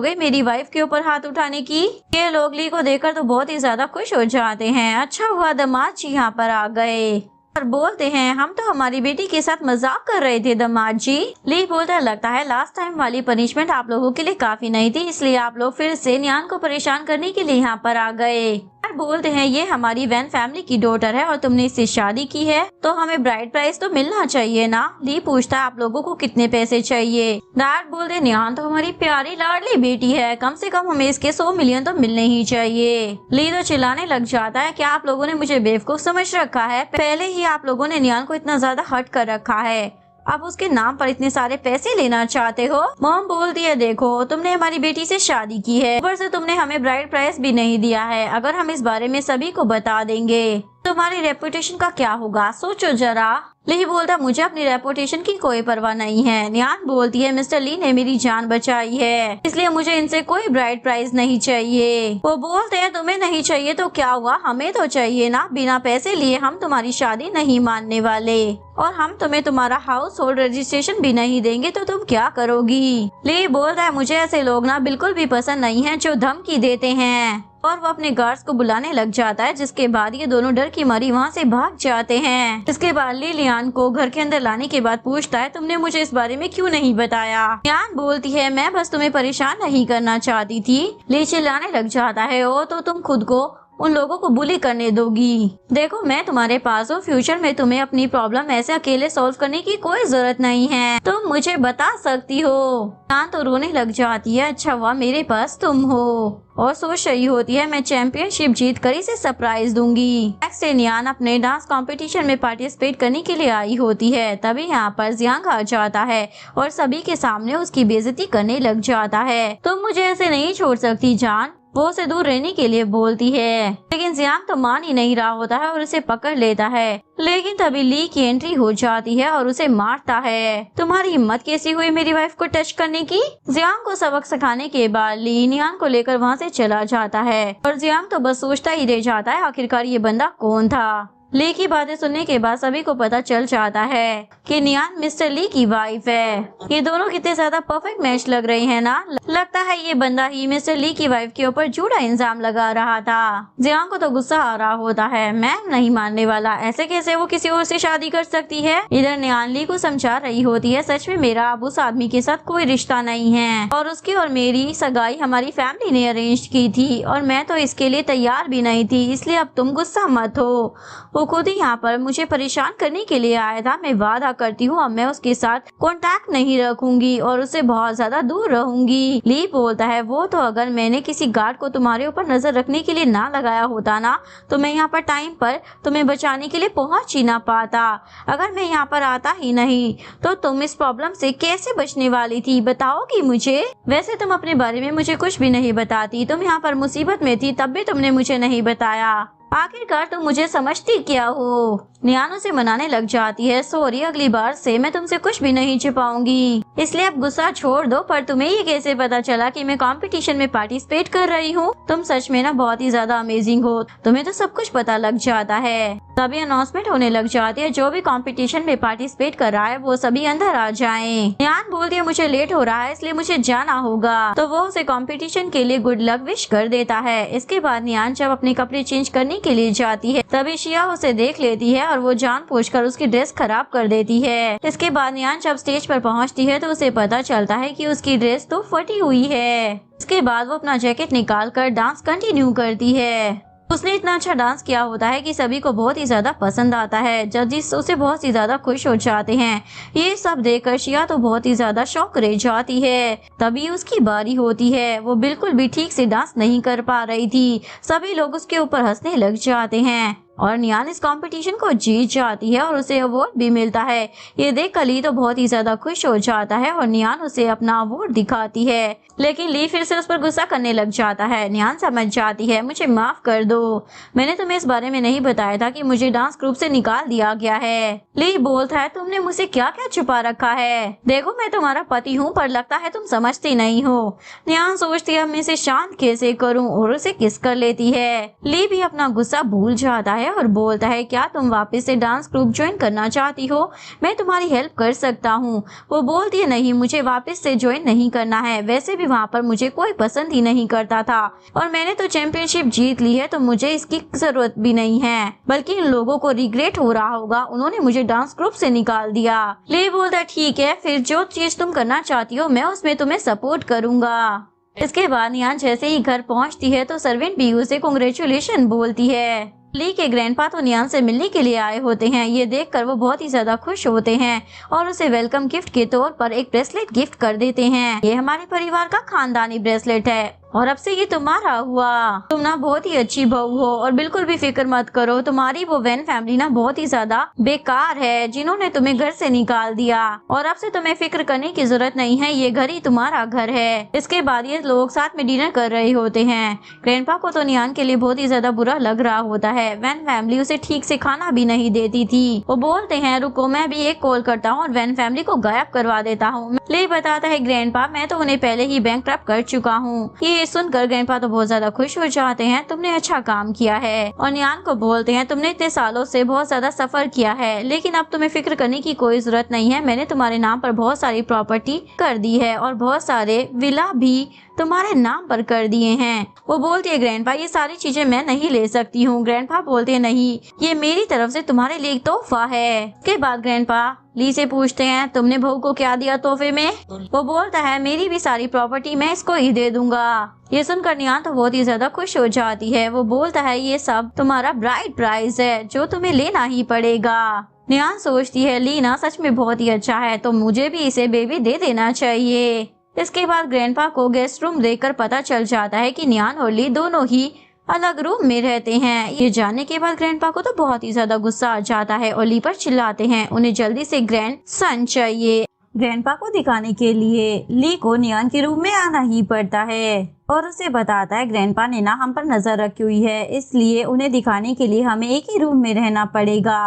गई मेरी वाइफ के ऊपर हाथ उठाने की। ये लोग ली को देखकर तो बहुत ही ज्यादा खुश हो जाते हैं, अच्छा हुआ दामाद जी यहाँ पर आ गए और बोलते हैं हम तो हमारी बेटी के साथ मजाक कर रहे थे दामाद जी। ली बोलता लगता है लास्ट टाइम वाली पनिशमेंट आप लोगों के लिए काफी नहीं थी, इसलिए आप लोग फिर से नियान को परेशान करने के लिए यहाँ पर आ गए। बोलते हैं ये हमारी वैन फैमिली की डॉटर है और तुमने इससे शादी की है तो हमें ब्राइड प्राइस तो मिलना चाहिए ना। ली पूछता है आप लोगों को कितने पैसे चाहिए। डैड बोलते नियान तो हमारी प्यारी लाडली बेटी है, कम से कम हमें इसके 100 मिलियन तो मिलने ही चाहिए। ली तो चिल्लाने लग जाता है क्या आप लोगों ने मुझे बेवकूफ समझ रखा है, पहले ही आप लोगों ने नियान को इतना ज्यादा हर्ट कर रखा है, अब उसके नाम पर इतने सारे पैसे लेना चाहते हो। मॉम बोलती है देखो तुमने हमारी बेटी से शादी की है, ऊपर से तुमने हमें ब्राइड प्राइस भी नहीं दिया है, अगर हम इस बारे में सभी को बता देंगे तुम्हारी रेपुटेशन का क्या होगा, सोचो जरा। ली बोलता मुझे अपनी रेपुटेशन की कोई परवाह नहीं है। नियान बोलती है मिस्टर ली ने मेरी जान बचाई है, इसलिए मुझे इनसे कोई ब्राइड प्राइज नहीं चाहिए। वो बोलते हैं तुम्हें नहीं चाहिए तो क्या हुआ, हमें तो चाहिए ना, बिना पैसे लिए हम तुम्हारी शादी नहीं मानने वाले और हम तुम्हें तुम्हारा हाउस होल्ड रजिस्ट्रेशन भी नहीं देंगे तो तुम क्या करोगी। ली बोलता है मुझे ऐसे लोग ना बिल्कुल भी पसंद नहीं है जो धमकी देते हैं और वो अपने गार्ड्स को बुलाने लग जाता है, जिसके बाद ये दोनों डर की मारी वहाँ से भाग जाते हैं। इसके बाद ली लियान को घर के अंदर लाने के बाद पूछता है तुमने मुझे इस बारे में क्यों नहीं बताया। लियान बोलती है मैं बस तुम्हें परेशान नहीं करना चाहती थी। ली चिल्लाने लग जाता है ओ तो तुम खुद को उन लोगों को बुली करने दोगी, देखो मैं तुम्हारे पास हूँ, फ्यूचर में तुम्हें अपनी प्रॉब्लम ऐसे अकेले सॉल्व करने की कोई जरूरत नहीं है, तुम मुझे बता सकती हो। नियान तो रोने लग जाती है, अच्छा हुआ मेरे पास तुम हो, और सोच रही होती है मैं चैंपियनशिप जीत कर इसे सरप्राइज दूंगी। नेक्स्ट डे नियान अपने डांस कंपटीशन में पार्टिसिपेट करने के लिए आई होती है, तभी यहाँ पर जियांग आ जाता है और सभी के सामने उसकी बेइज्जती करने लग जाता है। तुम मुझे ऐसे नहीं छोड़ सकती जान, वो उसे दूर रहने के लिए बोलती है, लेकिन जियांग तो मान ही नहीं रहा होता है और उसे पकड़ लेता है। लेकिन तभी ली की एंट्री हो जाती है और उसे मारता है, तुम्हारी हिम्मत कैसी हुई मेरी वाइफ को टच करने की। जियांग को सबक सिखाने के बाद ली नियान को लेकर वहाँ से चला जाता है और जियांग तो बस सोचता ही रह जाता है आखिरकार ये बंदा कौन था। ली की बातें सुनने के बाद सभी को पता चल जाता है कि नियान मिस्टर ली की वाइफ है। ये दोनों कितने ज्यादा परफेक्ट मैच लग रहे हैं ना, लगता है ये बंदा ही मिस्टर ली की वाइफ के ऊपर झूठा इल्जाम लगा रहा था। जियांग को तो गुस्सा आ रहा होता है, मैं नहीं मानने वाला, ऐसे कैसे वो किसी और से शादी कर सकती है। इधर नियान ली को समझा रही होती है सच में मेरा अब उस आदमी के साथ कोई रिश्ता नहीं है और उसकी और मेरी सगाई हमारी फैमिली ने अरेंज की थी और मैं तो इसके लिए तैयार भी नहीं थी, इसलिए अब तुम गुस्सा मत हो। वो खुद ही यहाँ पर मुझे परेशान करने के लिए आया था, मैं वादा करती हूँ अब मैं उसके साथ कांटेक्ट नहीं रखूंगी और उससे बहुत ज्यादा दूर रहूंगी। ली बोलता है वो तो अगर मैंने किसी गार्ड को तुम्हारे ऊपर नजर रखने के लिए ना लगाया होता ना तो मैं यहाँ पर टाइम पर तुम्हें बचाने के लिए पहुँच ही ना पाता, अगर मैं यहाँ पर आता ही नहीं तो तुम इस प्रॉब्लम से कैसे बचने वाली थी बताओगी मुझे। वैसे तुम अपने बारे में मुझे कुछ भी नहीं बताती, तुम यहाँ पर मुसीबत में थी तब भी तुमने मुझे नहीं बताया, आखिरकार तुम मुझे समझती क्या हो। नियान उसे मनाने लग जाती है, सॉरी, अगली बार से मैं तुमसे कुछ भी नहीं छिपाऊंगी, इसलिए अब गुस्सा छोड़ दो। पर तुम्हें ये कैसे पता चला कि मैं कंपटीशन में पार्टिसिपेट कर रही हूँ? तुम सच में ना बहुत ही ज्यादा अमेजिंग हो, तुम्हें तो सब कुछ पता लग जाता है। तभी अनाउंसमेंट होने लग जाती है, जो भी कंपटीशन में पार्टिसिपेट कर रहा है वो सभी अंदर आ जाएं। नियान बोलती है, मुझे लेट हो रहा है इसलिए मुझे जाना होगा। तो वो उसे कंपटीशन के लिए गुड लक विश कर देता है। इसके बाद नियान जब अपने कपड़े चेंज करने के लिए जाती है तभी शिया उसे देख लेती है और वो जानबूझकर उसकी ड्रेस खराब कर देती है। इसके बाद नियान जब स्टेज पर पहुंचती है तो उसे पता चलता है कि उसकी ड्रेस तो फटी हुई है। इसके बाद वो अपना जैकेट निकाल कर डांस कंटिन्यू करती है। उसने इतना अच्छा डांस किया होता है कि सभी को बहुत ही ज्यादा पसंद आता है। जजिस उसे बहुत ही ज्यादा खुश हो जाते हैं। ये सब देखकर शिया तो बहुत ही ज्यादा शॉक रह जाती है। तभी उसकी बारी होती है। वो बिल्कुल भी ठीक से डांस नहीं कर पा रही थी। सभी लोग उसके ऊपर हंसने लग जाते हैं और नियान इस कंपटीशन को जीत जाती है और उसे अवार्ड भी मिलता है। ये देख ली तो बहुत ही ज्यादा खुश हो जाता है और नियान उसे अपना अवार्ड दिखाती है, लेकिन ली फिर से उस पर गुस्सा करने लग जाता है। नियान समझ जाती है, मुझे माफ कर दो, मैंने तुम्हें इस बारे में नहीं बताया था कि मुझे डांस ग्रुप से निकाल दिया गया है। ली बोलता है, तुमने मुझसे क्या क्या छुपा रखा है? देखो मैं तुम्हारा पति हूँ पर लगता है तुम समझती नहीं हो। नियान सोचती है मैं इसे शांत कैसे करूँ और उसे किस कर लेती है। ली भी अपना गुस्सा भूल जाता है और बोलता है, क्या तुम वापस से डांस ग्रुप ज्वाइन करना चाहती हो? मैं तुम्हारी हेल्प कर सकता हूँ। वो बोलती है, नहीं, मुझे वापस से ज्वाइन नहीं करना है। वैसे भी वहाँ पर मुझे कोई पसंद ही नहीं करता था और मैंने तो चैंपियनशिप जीत ली है तो मुझे इसकी जरूरत भी नहीं है। बल्कि इन लोगों को रिग्रेट हो रहा होगा, उन्होंने मुझे डांस ग्रुप से निकाल दिया। ले बोलता है, ठीक है, फिर जो चीज तुम करना चाहती हो मैं उसमें तुम्हें सपोर्ट करूंगा। इसके बाद नियान जैसे ही घर पहुँचती है तो सर्वेंट भी उसे कांग्रेचुलेशन बोलती है। ली के ग्रैंडपा तो नियान से मिलने के लिए आए होते हैं। ये देखकर वो बहुत ही ज्यादा खुश होते हैं और उसे वेलकम गिफ्ट के तौर पर एक ब्रेसलेट गिफ्ट कर देते हैं। ये हमारे परिवार का खानदानी ब्रेसलेट है और अब से ये तुम्हारा हुआ। तुम ना बहुत ही अच्छी बहू हो और बिल्कुल भी फिक्र मत करो, तुम्हारी वो वैन फैमिली ना बहुत ही ज्यादा बेकार है जिन्होंने तुम्हें घर से निकाल दिया और अब से तुम्हें फिक्र करने की जरूरत नहीं है, ये घर ही तुम्हारा घर है। इसके बाद ये लोग साथ में डिनर कर रहे होते हैं। ग्रैंडपा को तो नियान के लिए बहुत ही ज्यादा बुरा लग रहा होता है। वैन फैमिली उसे ठीक से खाना भी नहीं देती थी। वो बोलते हैं, रुको मैं भी एक कॉल करता हूँ और वैन फैमिली को गायब करवा देता हूँ। ले बताता है, ग्रैंडपा मैं तो उन्हें पहले ही बैंकक्रप्ट कर चुका हूँ। ये सुनकर ग्रैंडपा तो बहुत ज्यादा खुश हो जाते हैं, तुमने अच्छा काम किया है। और नियान को बोलते हैं, तुमने इतने सालों से बहुत ज्यादा सफर किया है लेकिन अब तुम्हें फिक्र करने की कोई जरूरत नहीं है। मैंने तुम्हारे नाम पर बहुत सारी प्रॉपर्टी कर दी है और बहुत सारे विला भी तुम्हारे नाम पर कर दिए हैं। वो बोलती है, ग्रैंडपा ये सारी चीजें मैं नहीं ले सकती हूँ। ग्रैंडपा बोलते हैं, नहीं, ये मेरी तरफ से तुम्हारे लिए एक तोहफा है। उसके बाद ग्रैंडपा ली से पूछते हैं, तुमने बहू को क्या दिया तोहफे में? वो बोलता है, मेरी भी सारी प्रॉपर्टी मैं इसको ही दे दूंगा। ये सुनकर नियान तो बहुत ही ज्यादा खुश हो जाती है। वो बोलता है, ये सब तुम्हारा ब्राइड प्राइस है जो तुम्हें लेना ही पड़ेगा। नियान सोचती है, लीना सच में बहुत ही अच्छा है तो मुझे भी इसे बेबी दे देना चाहिए। इसके बाद ग्रैंडपा को गेस्ट रूम देखकर पता चल जाता है कि नियान और ली दोनों ही अलग रूम में रहते हैं। ये जानने के बाद ग्रैंडपा को तो बहुत ही ज्यादा गुस्सा आ जाता है और ली पर चिल्लाते हैं, उन्हें जल्दी से ग्रैंड सन चाहिए। ग्रैंडपा को दिखाने के लिए ली को नियान के रूम में आना ही पड़ता है और उसे बताता है, ग्रैंडपा ने ना हम पर नजर रखी हुई है इसलिए उन्हें दिखाने के लिए हमें एक ही रूम में रहना पड़ेगा।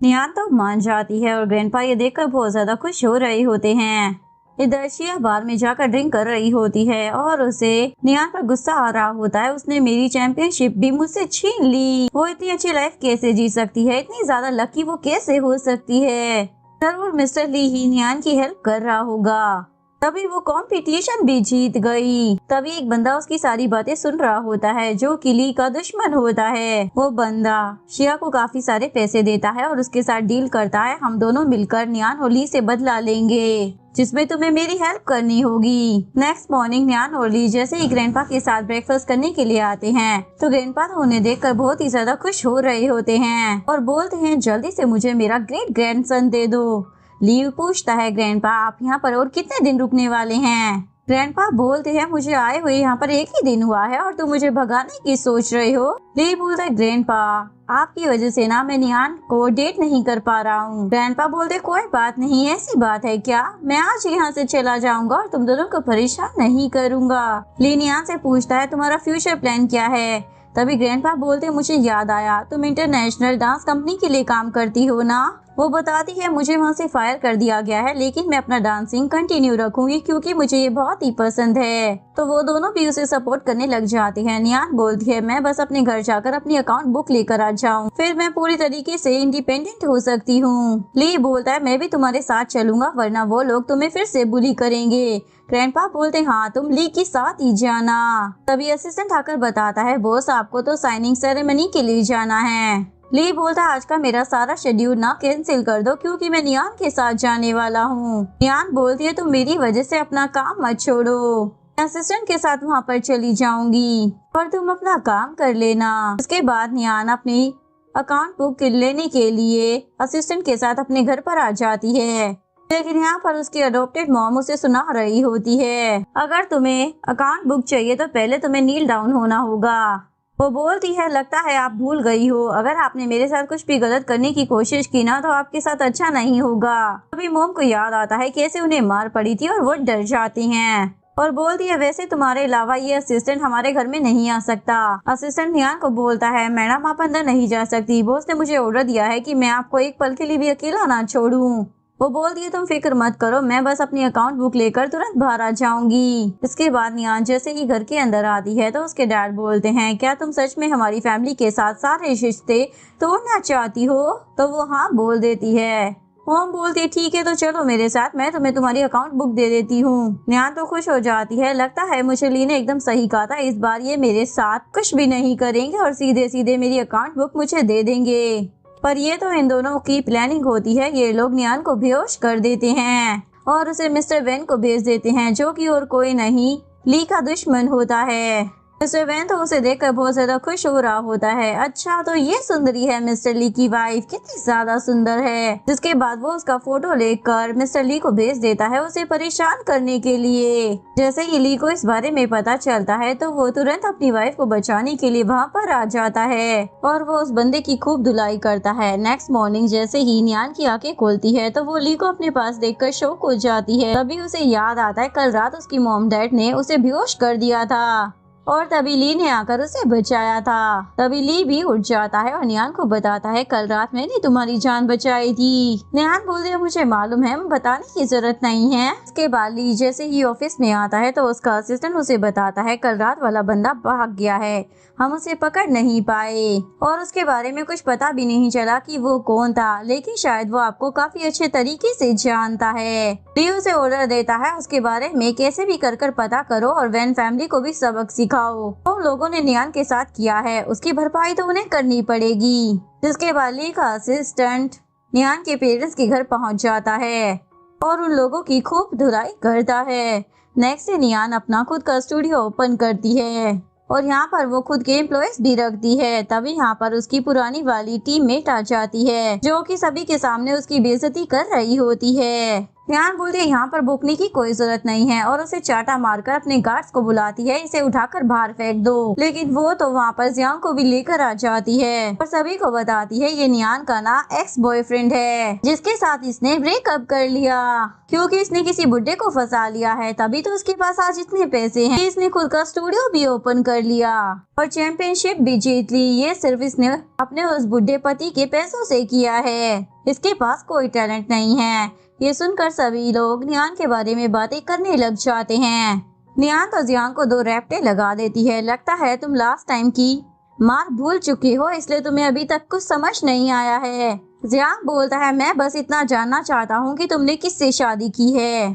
नियान तो मान जाती है और ग्रैंडपा ये देखकर बहुत ज्यादा खुश हो रहे होते हैं। इधर शिया बार में जाकर ड्रिंक कर रही होती है और उसे नियान पर गुस्सा आ रहा होता है, उसने मेरी चैंपियनशिप भी मुझसे छीन ली। वो इतनी अच्छी लाइफ कैसे जी सकती है, इतनी ज्यादा लकी वो कैसे हो सकती है? जरूर मिस्टर ली ही नियान की हेल्प कर रहा होगा, तभी वो कंपटीशन भी जीत गई। तभी एक बंदा उसकी सारी बातें सुन रहा होता है जो कि ली का दुश्मन होता है। वो बंदा शिया को काफी सारे पैसे देता है और उसके साथ डील करता है, हम दोनों मिलकर नियान और ली से बदला लेंगे जिसमें तुम्हें मेरी हेल्प करनी होगी। नेक्स्ट मॉर्निंग नियान और ली जैसे ही ग्रैंडपा के साथ ब्रेकफास्ट करने के लिए आते हैं तो ग्रैंडपा तो उन्हें देखकर बहुत ही ज्यादा खुश हो रहे होते हैं और बोलते हैं, जल्दी से मुझे मेरा ग्रेट ग्रैंडसन दे दो। ली पूछता है, ग्रैंडपा आप यहाँ पर और कितने दिन रुकने वाले हैं? ग्रैंडपा बोलते हैं, मुझे आए हुए यहाँ पर एक ही दिन हुआ है और तुम मुझे भगाने की सोच रहे हो। ली बोलता है, ग्रैंडपा आपकी वजह से ना मैं नियान को डेट नहीं कर पा रहा हूँ। ग्रैंडपा बोलते, कोई बात नहीं, ऐसी बात है क्या? मैं आज यहाँ से चला जाऊंगा और तुम दोनों को परेशान नहीं करूंगा। ली नियान से पूछता है, तुम्हारा फ्यूचर प्लान क्या है? तभी ग्रैंडपा बोलते मुझे याद आया, तुम इंटरनेशनल डांस कंपनी के लिए काम करती हो ना। वो बताती है मुझे वहाँ से फायर कर दिया गया है, लेकिन मैं अपना डांसिंग कंटिन्यू रखूंगी क्योंकि मुझे ये बहुत ही पसंद है। तो वो दोनों भी उसे सपोर्ट करने लग जाते हैं। नियान बोलती है मैं बस अपने घर जाकर अपनी अकाउंट बुक लेकर आ जाऊँ, फिर मैं पूरी तरीके से इंडिपेंडेंट हो सकती हूँ। ली बोलता है मैं भी तुम्हारे साथ चलूंगा, वरना वो लोग तुम्हें फिर से बुली करेंगे। ग्रैंडपा बोलते हाँ तुम ली के साथ ही जाना। तभी असिस्टेंट आकर बताता है बॉस आपको तो साइनिंग सेरेमनी के लिए जाना है। ली बोलता है आज का मेरा सारा शेड्यूल ना कैंसिल कर दो क्योंकि मैं नियान के साथ जाने वाला हूँ। नियान बोलती है तुम मेरी वजह से अपना काम मत छोड़ो, असिस्टेंट के साथ वहाँ पर चली जाऊंगी और तुम अपना काम कर लेना। उसके बाद नियान अपनी अकाउंट बुक लेने के लिए असिस्टेंट के साथ अपने घर पर आ जाती है, लेकिन यहाँ पर उसकी अडॉप्टेड मॉम उसे सुना रही होती है अगर तुम्हें अकाउंट बुक चाहिए तो पहले तुम्हें नील डाउन होना होगा। वो बोलती है लगता है आप भूल गई हो, अगर आपने मेरे साथ कुछ भी गलत करने की कोशिश की ना तो आपके साथ अच्छा नहीं होगा। अभी मॉम को याद आता है कैसे उन्हें मार पड़ी थी और वो डर जाती हैं और बोलती है वैसे तुम्हारे अलावा ये असिस्टेंट हमारे घर में नहीं आ सकता। असिस्टेंट नियान को बोलता है मैडम आप अंदर नहीं जा सकती, बॉस ने मुझे ऑर्डर दिया है कि मैं आपको एक पल के लिए भी अकेला ना छोड़ूं। वो बोलती है तुम फिक्र मत करो, मैं बस अपनी अकाउंट बुक लेकर तुरंत बाहर आ जाऊंगी। इसके बाद नियान जैसे ही घर के अंदर आती है तो उसके डैड बोलते हैं क्या तुम सच में हमारी फैमिली के साथ सारे रिश्ते तोड़ना चाहती हो? तो वो हाँ बोल देती है। मोम बोलती है ठीक है तो चलो मेरे साथ, मैं तुम्हें तुम्हारी अकाउंट बुक दे देती हूँ। नियान तो खुश हो जाती है, लगता है मुझे ली ने एकदम सही कहा था, इस बार ये मेरे साथ कुछ भी नहीं करेंगे और सीधे सीधे मेरी अकाउंट बुक मुझे दे देंगे। पर ये तो इन दोनों की प्लानिंग होती है। ये लोग नियान को बेहोश कर देते हैं और उसे मिस्टर वैन को भेज देते हैं जो कि और कोई नहीं ली का दुश्मन होता है। मिस्टर वैन तो उसे देखकर बहुत ज्यादा खुश हो रहा होता है। अच्छा तो ये सुंदरी है मिस्टर ली की वाइफ, कितनी ज्यादा सुंदर है। जिसके बाद वो उसका फोटो लेकर मिस्टर ली को भेज देता है उसे परेशान करने के लिए। जैसे ही ली को इस बारे में पता चलता है तो वो तुरंत अपनी वाइफ को बचाने के लिए वहाँ पर आ जाता है और वो उस बंदे की खूब धुलाई करता है। नेक्स्ट मॉर्निंग जैसे ही नियान की आंखें खोलती है तो वो ली को अपने पास देखकर शॉक हो जाती है। तभी उसे याद आता है कल रात उसकी मॉम डैड ने उसे बेहोश कर दिया था और तभी ली ने आकर उसे बचाया था। तभी ली भी उठ जाता है और नियान को बताता है कल रात मैंने तुम्हारी जान बचाई थी। नियान बोलते है मुझे मालूम है, बताने की जरूरत नहीं है। इसके बाद ली जैसे ही ऑफिस में आता है तो उसका असिस्टेंट उसे बताता है कल रात वाला बंदा भाग गया है, हम उसे पकड़ नहीं पाए और उसके बारे में कुछ पता भी नहीं चला कि वो कौन था, लेकिन शायद वो आपको काफी अच्छे तरीके से जानता है। ली उसे ऑर्डर देता है उसके बारे में कैसे भी कर पता करो और वैन फैमिली को भी सबक सिखाओ। तो लोगों ने नियान के साथ किया है उसकी भरपाई तो उन्हें करनी पड़ेगी। जिसके बाद ली का असिस्टेंट नियान के पेरेंट्स के घर पहुंच जाता है और उन लोगों की खूब धुलाई करता है। नेक्स्ट डे नियान अपना खुद का स्टूडियो ओपन करती है और यहाँ पर वो खुद के एम्प्लॉयज भी रखती है। तभी यहाँ पर उसकी पुरानी वाली टीममेट आ जाती है जो कि सभी के सामने उसकी बेइज्जती कर रही होती है। नियान बोलती है यहाँ पर भूखने की कोई जरूरत नहीं है और उसे चाटा मारकर अपने गार्ड्स को बुलाती है इसे उठाकर बाहर फेंक दो, लेकिन वो तो वहाँ पर जियांग को भी लेकर आ जाती है और सभी को बताती है ये नियान का ना एक्स बॉयफ्रेंड है जिसके साथ इसने ब्रेकअप कर लिया क्योंकि इसने किसी बुड्ढे को फंसा लिया है। तभी तो उसके पास आज इतने पैसे हैं, इसने खुद का स्टूडियो भी ओपन कर लिया और चैंपियनशिप भी जीत ली। ये सिर्फ इसने अपने उस बुड्ढे पति के पैसों से किया है, इसके पास कोई टैलेंट नहीं है। ये सुनकर सभी लोग नियान के बारे में बातें करने लग जाते हैं। नियान तो जियांग को 2 रैप्टे लगा देती है, लगता है तुम लास्ट टाइम की मार भूल चुकी हो इसलिए तुम्हें अभी तक कुछ समझ नहीं आया है। जियांग बोलता है मैं बस इतना जानना चाहता हूँ कि तुमने किससे शादी की है।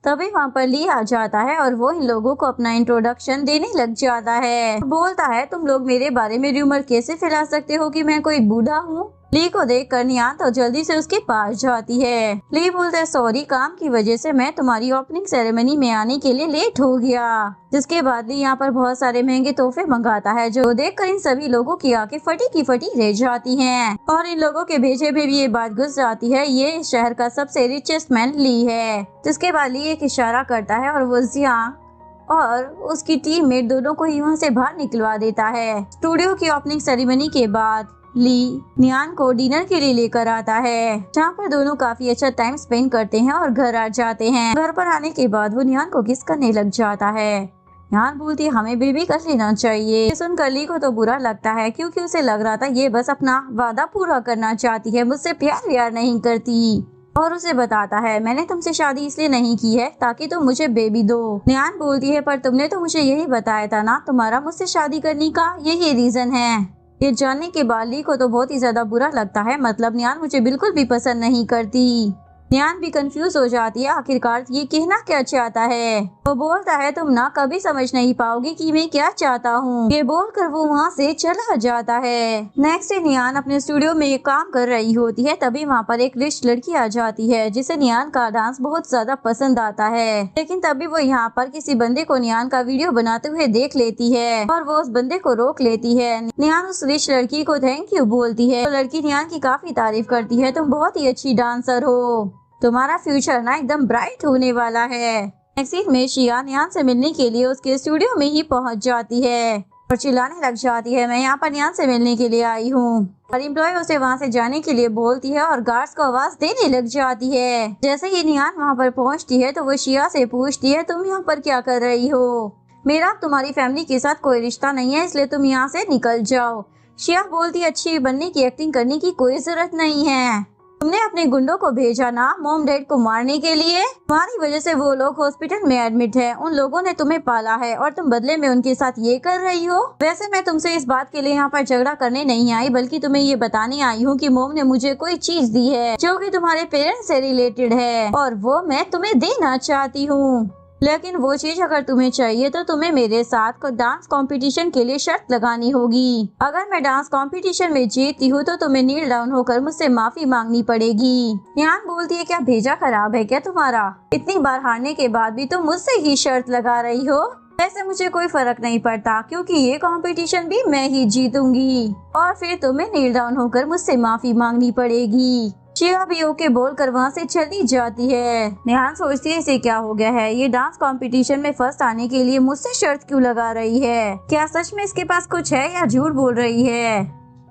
तभी वहाँ पर ली आ जाता है और वो इन लोगों को अपना इंट्रोडक्शन देने लग जाता है। बोलता है तुम लोग मेरे बारे में रूमर कैसे फैला सकते हो कि मैं कोई बूढ़ा हूँ। ली को देखकर नियान तो जल्दी से उसके पास जाती है। ली बोलता है सॉरी, काम की वजह से मैं तुम्हारी ओपनिंग सेरेमनी में आने के लिए लेट हो गया। जिसके बाद ली यहाँ पर बहुत सारे महंगे तोहफे मंगाता है जो देखकर इन सभी लोगों की आंखें फटी की फटी रह जाती हैं और इन लोगों के भेजे में भी ये बात घुस जाती है ये शहर का सबसे रिचेस्ट मैन ली है। जिसके बाद ली एक इशारा करता है और वो जियांग और उसकी टीममेट दोनों को ही वहाँ से बाहर निकलवा देता है। स्टूडियो की ओपनिंग सेरेमनी के बाद ली नियान को डिनर के लिए लेकर आता है जहाँ पर दोनों काफी अच्छा टाइम स्पेंड करते हैं और घर आ जाते हैं। घर पर आने के बाद वो नियान को किस करने लग जाता है। निहान बोलती है हमें बेबी कर लेना चाहिए। ये सुनकर ली को तो बुरा लगता है क्योंकि उसे लग रहा था ये बस अपना वादा पूरा करना चाहती है, मुझसे प्यार व्यार नहीं करती। और उसे बताता है मैंने तुमसे शादी इसलिए नहीं की है ताकि तुम मुझे बेबी दो। निहान बोलती है पर तुमने तो मुझे यही बताया था ना, तुम्हारा मुझसे शादी करने का यही रीजन है। ये जानने के बाद ली को तो बहुत ही ज्यादा बुरा लगता है, मतलब निहान मुझे बिल्कुल भी पसंद नहीं करती। निहान भी कंफ्यूज हो जाती है आखिरकार ये कहना क्या चाहता है। वो बोलता है तुम ना कभी समझ नहीं पाओगी कि मैं क्या चाहता हूँ। ये बोलकर वो वहाँ से चला जाता है। नेक्स्ट डे निहान अपने स्टूडियो में काम कर रही होती है, तभी वहाँ पर एक रिच लड़की आ जाती है जिसे निहान का डांस बहुत ज्यादा पसंद आता है। लेकिन तभी वो यहाँ पर किसी बंदे को निहान का वीडियो बनाते हुए देख लेती है और वो उस बंदे को रोक लेती है। निहान उस रिच लड़की को थैंक यू बोलती है। तो लड़की निहान की काफी तारीफ करती है, तुम बहुत ही अच्छी डांसर हो, तुम्हारा फ्यूचर ना एकदम ब्राइट होने वाला है। नेक्स्ट सीन में शिया निहान से मिलने के लिए उसके स्टूडियो में ही पहुंच जाती है और चिल्लाने लग जाती है मैं यहाँ पर निहान से मिलने के लिए आई हूँ। और एम्प्लॉय उसे वहाँ से जाने के लिए बोलती है और गार्ड्स को आवाज देने लग जाती है। जैसे ही निहान वहाँ पर पहुँचती है तो वो शिया से पूछती है तुम यहाँ पर क्या कर रही हो, मेरा तुम्हारी फैमिली के साथ कोई रिश्ता नहीं है इसलिए तुम यहाँ से निकल जाओ। शिया बोलती है अच्छी बनने की एक्टिंग करने की कोई जरूरत नहीं है, तुमने अपने गुंडों को भेजा ना मॉम डैड को मारने के लिए, तुम्हारी वजह से वो लोग हॉस्पिटल में एडमिट है, उन लोगों ने तुम्हें पाला है और तुम बदले में उनके साथ ये कर रही हो। वैसे मैं तुमसे इस बात के लिए यहाँ पर झगड़ा करने नहीं आई बल्कि तुम्हें ये बताने आई हूँ कि मॉम ने मुझे कोई चीज दी है जो कि तुम्हारे पेरेंट्स से रिलेटेड है और वो मैं तुम्हें देना चाहती हूँ। लेकिन वो चीज अगर तुम्हें चाहिए तो तुम्हें मेरे साथ डांस कंपटीशन के लिए शर्त लगानी होगी। अगर मैं डांस कंपटीशन में जीतती हूँ तो तुम्हें नील डाउन होकर मुझसे माफी मांगनी पड़ेगी। निहान बोलती है क्या भेजा खराब है क्या तुम्हारा, इतनी बार हारने के बाद भी तुम मुझसे ही शर्त लगा रही हो। वैसे मुझे कोई फर्क नहीं पड़ता क्योंकि ये कंपटीशन भी मैं ही जीतूंगी और फिर तुम्हें नील डाउन होकर मुझसे माफी मांगनी पड़ेगी। शिया भी ओके बोलकर वहाँ से चली जाती है। निहान सोचती है इसे क्या हो गया है, ये डांस कंपटीशन में फर्स्ट आने के लिए मुझसे शर्त क्यों लगा रही है, क्या सच में इसके पास कुछ है या झूठ बोल रही है।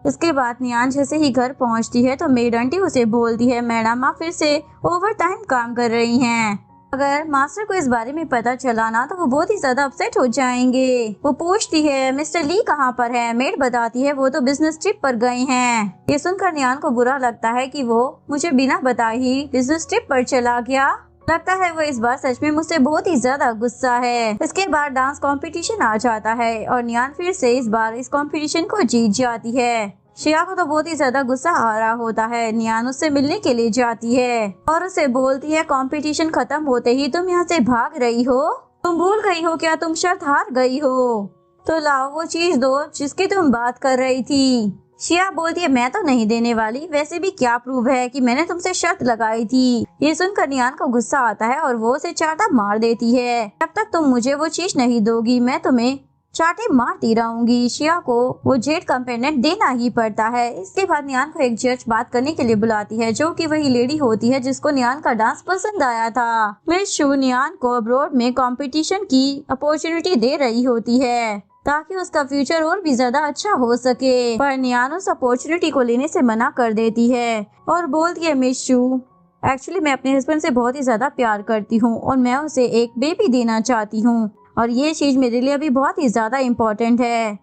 इसके बाद निहान जैसे ही घर पहुँचती है तो मेड आंटी उसे बोलती है मैडम आप फिर से ओवर टाइम काम कर रही हैं, अगर मास्टर को इस बारे में पता चला ना तो वो बहुत ही ज्यादा अपसेट हो जाएंगे। वो पूछती है मिस्टर ली कहाँ पर है, मेड बताती है वो तो बिजनेस ट्रिप पर गए हैं। ये सुनकर निहान को बुरा लगता है कि वो मुझे बिना बताए ही बिजनेस ट्रिप पर चला गया, लगता है वो इस बार सच में मुझसे बहुत ही ज्यादा गुस्सा है। इसके बाद डांस कंपटीशन आ जाता है और निहान फिर से इस बार इस कंपटीशन को जीत जाती है। शिया को तो बहुत ही ज्यादा गुस्सा आ रहा होता है। निहान उससे मिलने के लिए जाती है और उसे बोलती है कंपटीशन खत्म होते ही तुम यहाँ से भाग रही हो, तुम भूल गई हो क्या तुम शर्त हार गई हो, तो लाओ वो चीज दो जिसकी तुम बात कर रही थी। शिया बोलती है मैं तो नहीं देने वाली, वैसे भी क्या प्रूव है कि मैंने तुमसे शर्त लगाई थी। ये सुनकर निहान को गुस्सा आता है और वो उसे चाटा मार देती है, जब तक तुम मुझे वो चीज नहीं दोगी मैं तुम्हें चाटे मारती रहूंगी। शिया को वो जेट कंपेंडेंट देना ही पड़ता है। इसके बाद निहान को एक जज बात करने के लिए बुलाती है जो कि वही लेडी होती है जिसको निहान का डांस पसंद आया था। मिस शू निहान को अब्रॉड में कंपटीशन की अपॉर्चुनिटी दे रही होती है ताकि उसका फ्यूचर और भी ज्यादा अच्छा हो सके, पर निहान उस अपॉर्चुनिटी को लेने से मना कर देती है और बोलती है मिस शू एक्चुअली मैं अपने हस्बैंड से बहुत ही ज्यादा प्यार करती हूँ और मैं उसे एक बेबी देना चाहती हूँ और ये चीज मेरे लिए अभी बहुत ही ज्यादा इम्पोर्टेंट है।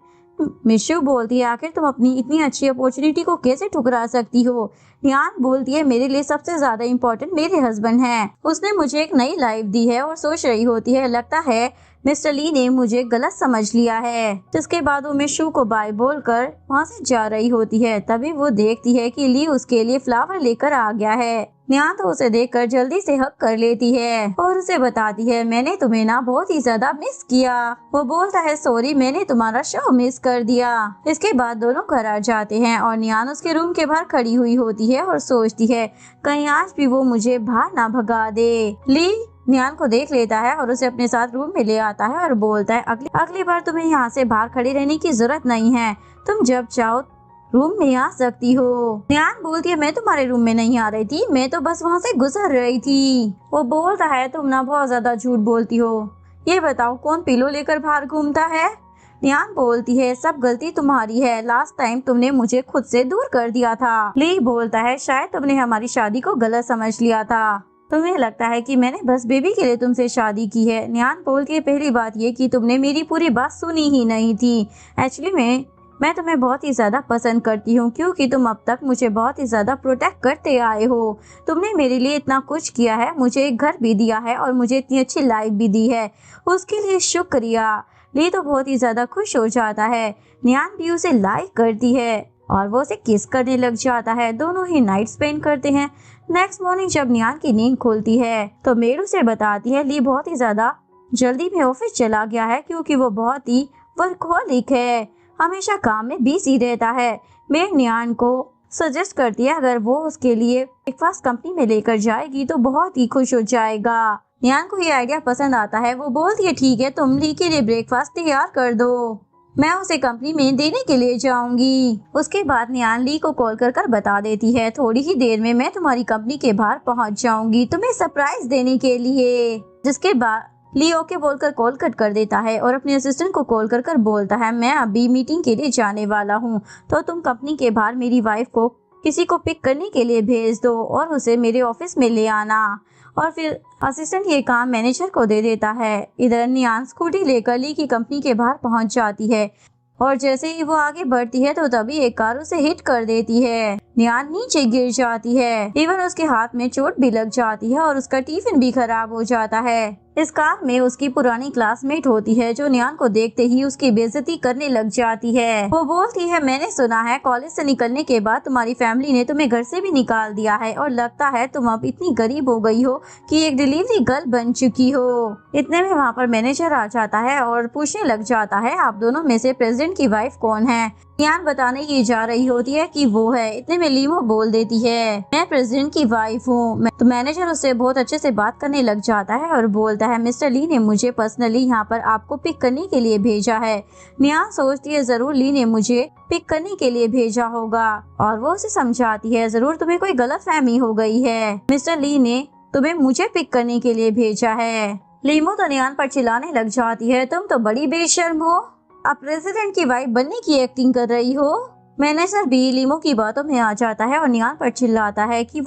मिशू बोलती है आखिर तुम अपनी इतनी अच्छी अपॉर्चुनिटी को कैसे ठुकरा सकती हो। निहान बोलती है मेरे लिए सबसे ज्यादा इम्पोर्टेंट मेरे हस्बैंड हैं, उसने मुझे एक नई लाइफ दी है और सोच रही होती है लगता है मिस्टर ली ने मुझे गलत समझ लिया है। जिसके बाद वो मिशू को बाय बोलकर वहाँ से जा रही होती है। तभी वो देखती है कि ली उसके लिए फ्लावर लेकर आ गया है। निहान तो उसे देखकर जल्दी से हक कर लेती है और उसे बताती है मैंने तुम्हें ना बहुत ही ज्यादा मिस किया। वो बोलता है सॉरी मैंने तुम्हारा शो मिस कर दिया। इसके बाद दोनों घर आ जाते हैं और निहान उसके रूम के बाहर खड़ी हुई होती है और सोचती है कहीं आज भी वो मुझे बाहर ना भगा दे। ली निहान को देख लेता है और उसे अपने साथ रूम में ले आता है और बोलता है अगली बार तुम्हें यहाँ से बाहर खड़ी रहने की जरूरत नहीं है, तुम जब चाहो रूम में आ सकती हो। निहान बोलती है मैं तुम्हारे रूम में नहीं आ रही थी, मैं तो बस वहाँ से गुजर रही थी। वो बोलता है तुम ना बहुत ज्यादा झूठ बोलती हो, ये बताओ कौन पिलो लेकर बाहर घूमता है। निहान बोलती है सब गलती तुम्हारी है, लास्ट टाइम तुमने मुझे खुद से दूर कर दिया था। ली बोलता है शायद तुमने हमारी शादी को गलत समझ लिया था। तुम्हें लगता है कि मैंने बस बेबी के लिए तुमसे शादी की है। नियान बोलती है, पहली बात ये कि तुमने मेरी पूरी बात सुनी ही नहीं थी। एक्चुअली मैं तुम्हें बहुत ही ज़्यादा पसंद करती हूँ, क्योंकि तुम अब तक मुझे बहुत ही ज़्यादा प्रोटेक्ट करते आए हो। तुमने मेरे लिए इतना कुछ किया है, मुझे एक घर भी दिया है और मुझे इतनी अच्छी लाइफ भी दी है, उसके लिए शुक्रिया। ली तो बहुत ही ज़्यादा खुश हो जाता है। नियान भी उसे लाइक करती है और वो उसे किस करने लग जाता है। दोनों ही नाइट स्पेंड करते हैं। नेक्स्ट मॉर्निंग जब नियान की नींद खुलती है तो मेरू से बताती है ली बहुत ही ज्यादा जल्दी में ऑफिस चला गया है, क्योंकि वो बहुत ही वर्कहोलिक है, हमेशा काम में बिजी रहता है। मेर नियान को सजेस्ट करती है अगर वो उसके लिए ब्रेकफास्ट कंपनी में लेकर जाएगी तो बहुत ही खुश हो जाएगा। नियान को ये आइडिया पसंद आता है। वो बोलती है, ठीक है, तुम ली के लिए ब्रेकफास्ट तैयार कर दो, मैं उसे कंपनी में देने के लिए जाऊंगी। उसके बाद नियान ली को कॉल कर बता देती है, थोड़ी ही देर में मैं तुम्हारी कंपनी के बाहर पहुंच जाऊंगी तुम्हें सरप्राइज देने के लिए। जिसके बाद ली ओके बोलकर कॉल कट कर देता है और अपने असिस्टेंट को कॉल कर बोलता है, मैं अभी मीटिंग के लिए जाने वाला हूँ, तो तुम कंपनी के बाहर मेरी वाइफ को किसी को पिक करने के लिए भेज दो और उसे मेरे ऑफिस में ले आना। और फिर असिस्टेंट ये काम मैनेजर को दे देता है। इधर नियान स्कूटी लेकर ली की कंपनी के बाहर पहुंच जाती है और जैसे ही वो आगे बढ़ती है तो तभी एक कार उसे हिट कर देती है। नियान नीचे गिर जाती है, इवन उसके हाथ में चोट भी लग जाती है और उसका टिफिन भी खराब हो जाता है। इस कार में उसकी पुरानी क्लासमेट होती है जो नियान को देखते ही उसकी बेइज्जती करने लग जाती है। वो बोलती है, मैंने सुना है कॉलेज से निकलने के बाद तुम्हारी फैमिली ने तुम्हें घर से भी निकाल दिया है और लगता है तुम अब इतनी गरीब हो गई हो कि एक डिलीवरी गर्ल बन चुकी हो। इतने में वहाँ पर मैनेजर आ जाता है और पूछने लग जाता है, आप दोनों में से प्रेसिडेंट की वाइफ कौन है। नियान बताने की जा रही होती है कि वो है। इतने में लीमो बोल देती है, मैं प्रेसिडेंट की वाइफ हूँ। तो मैनेजर उससे बहुत अच्छे से बात करने लग जाता है और बोलता है, मिस्टर ली ने मुझे पर्सनली यहाँ पर आपको पिक करने के लिए भेजा है। नियान सोचती है, जरूर ली ने मुझे पिक करने के लिए भेजा होगा और वो उसे समझाती है, जरूर तुम्हें कोई गलतफहमी हो गई है, मिस्टर ली ने तुम्हें मुझे पिक करने के लिए भेजा है। लीमो तो नियान पर चिल्लाने लग जाती है, तुम तो बड़ी बेशर्म हो, अब प्रेसिडेंट की वाइफ बनने की एक्टिंग कर रही हो। मैनेजर भी लीमो की बातों में आ जाता है और नियान पर चिल्लाता है कि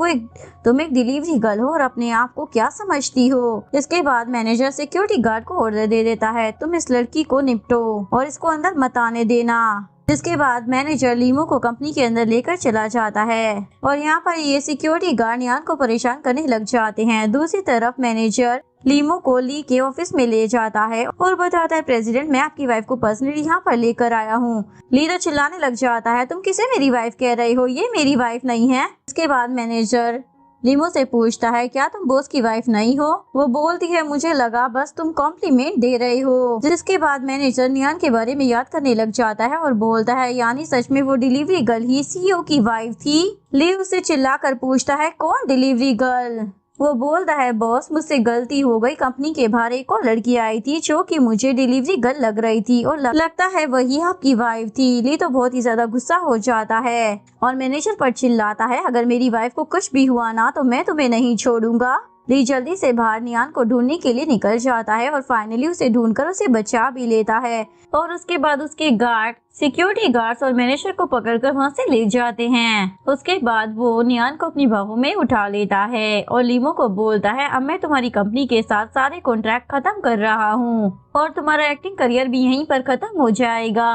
तुम एक डिलीवरी गर्ल हो और अपने आप को क्या समझती हो। इसके बाद मैनेजर सिक्योरिटी गार्ड को ऑर्डर दे देता है, तुम इस लड़की को निपटो और इसको अंदर मत आने देना। जिसके बाद मैनेजर लीमो को कंपनी के अंदर लेकर चला जाता है और यहाँ पर ये सिक्योरिटी गार्ड नियान को परेशान करने लग जाते हैं। दूसरी तरफ मैनेजर लीमो को ली के ऑफिस में ले जाता है और बताता है, प्रेसिडेंट मैं आपकी वाइफ को पर्सनली यहाँ पर लेकर आया हूँ। ली तो चिल्लाने लग जाता है, तुम किसे मेरी वाइफ कह रही हो, ये मेरी वाइफ नहीं है। इसके बाद मैनेजर लीमो से पूछता है, क्या तुम बॉस की वाइफ नहीं हो। वो बोलती है, मुझे लगा बस तुम कॉम्प्लीमेंट दे रहे हो। जिसके बाद मैनेजर नियान के बारे में याद करने लग जाता है और बोलता है, यानी सच में वो डिलीवरी गर्ल ही सीईओ की वाइफ थी। ली उससे चिल्लाकर पूछता है, कौन डिलीवरी गर्ल। वो बोलता है, बॉस मुझसे गलती हो गई, कंपनी के बाहर एक और लड़की आई थी जो कि मुझे डिलीवरी गर्ल लग रही थी और लगता है वही आपकी वाइफ थी। ली तो बहुत ही ज्यादा गुस्सा हो जाता है और मैनेजर पर चिल्लाता है, अगर मेरी वाइफ को कुछ भी हुआ ना तो मैं तुम्हें नहीं छोड़ूंगा। ली जल्दी से बाहर नियान को ढूंढने के लिए निकल जाता है और फाइनली उसे ढूंढकर उसे बचा भी लेता है और उसके बाद उसके गार्ड सिक्योरिटी गार्ड्स और मैनेजर को पकड़कर वहां से ले जाते हैं। उसके बाद वो नियान को अपनी बाहों में उठा लेता है और लीमो को बोलता है, अब मैं तुम्हारी कंपनी के साथ सारे कॉन्ट्रैक्ट खत्म कर रहा हूँ और तुम्हारा एक्टिंग करियर भी यहीं पर खत्म हो जाएगा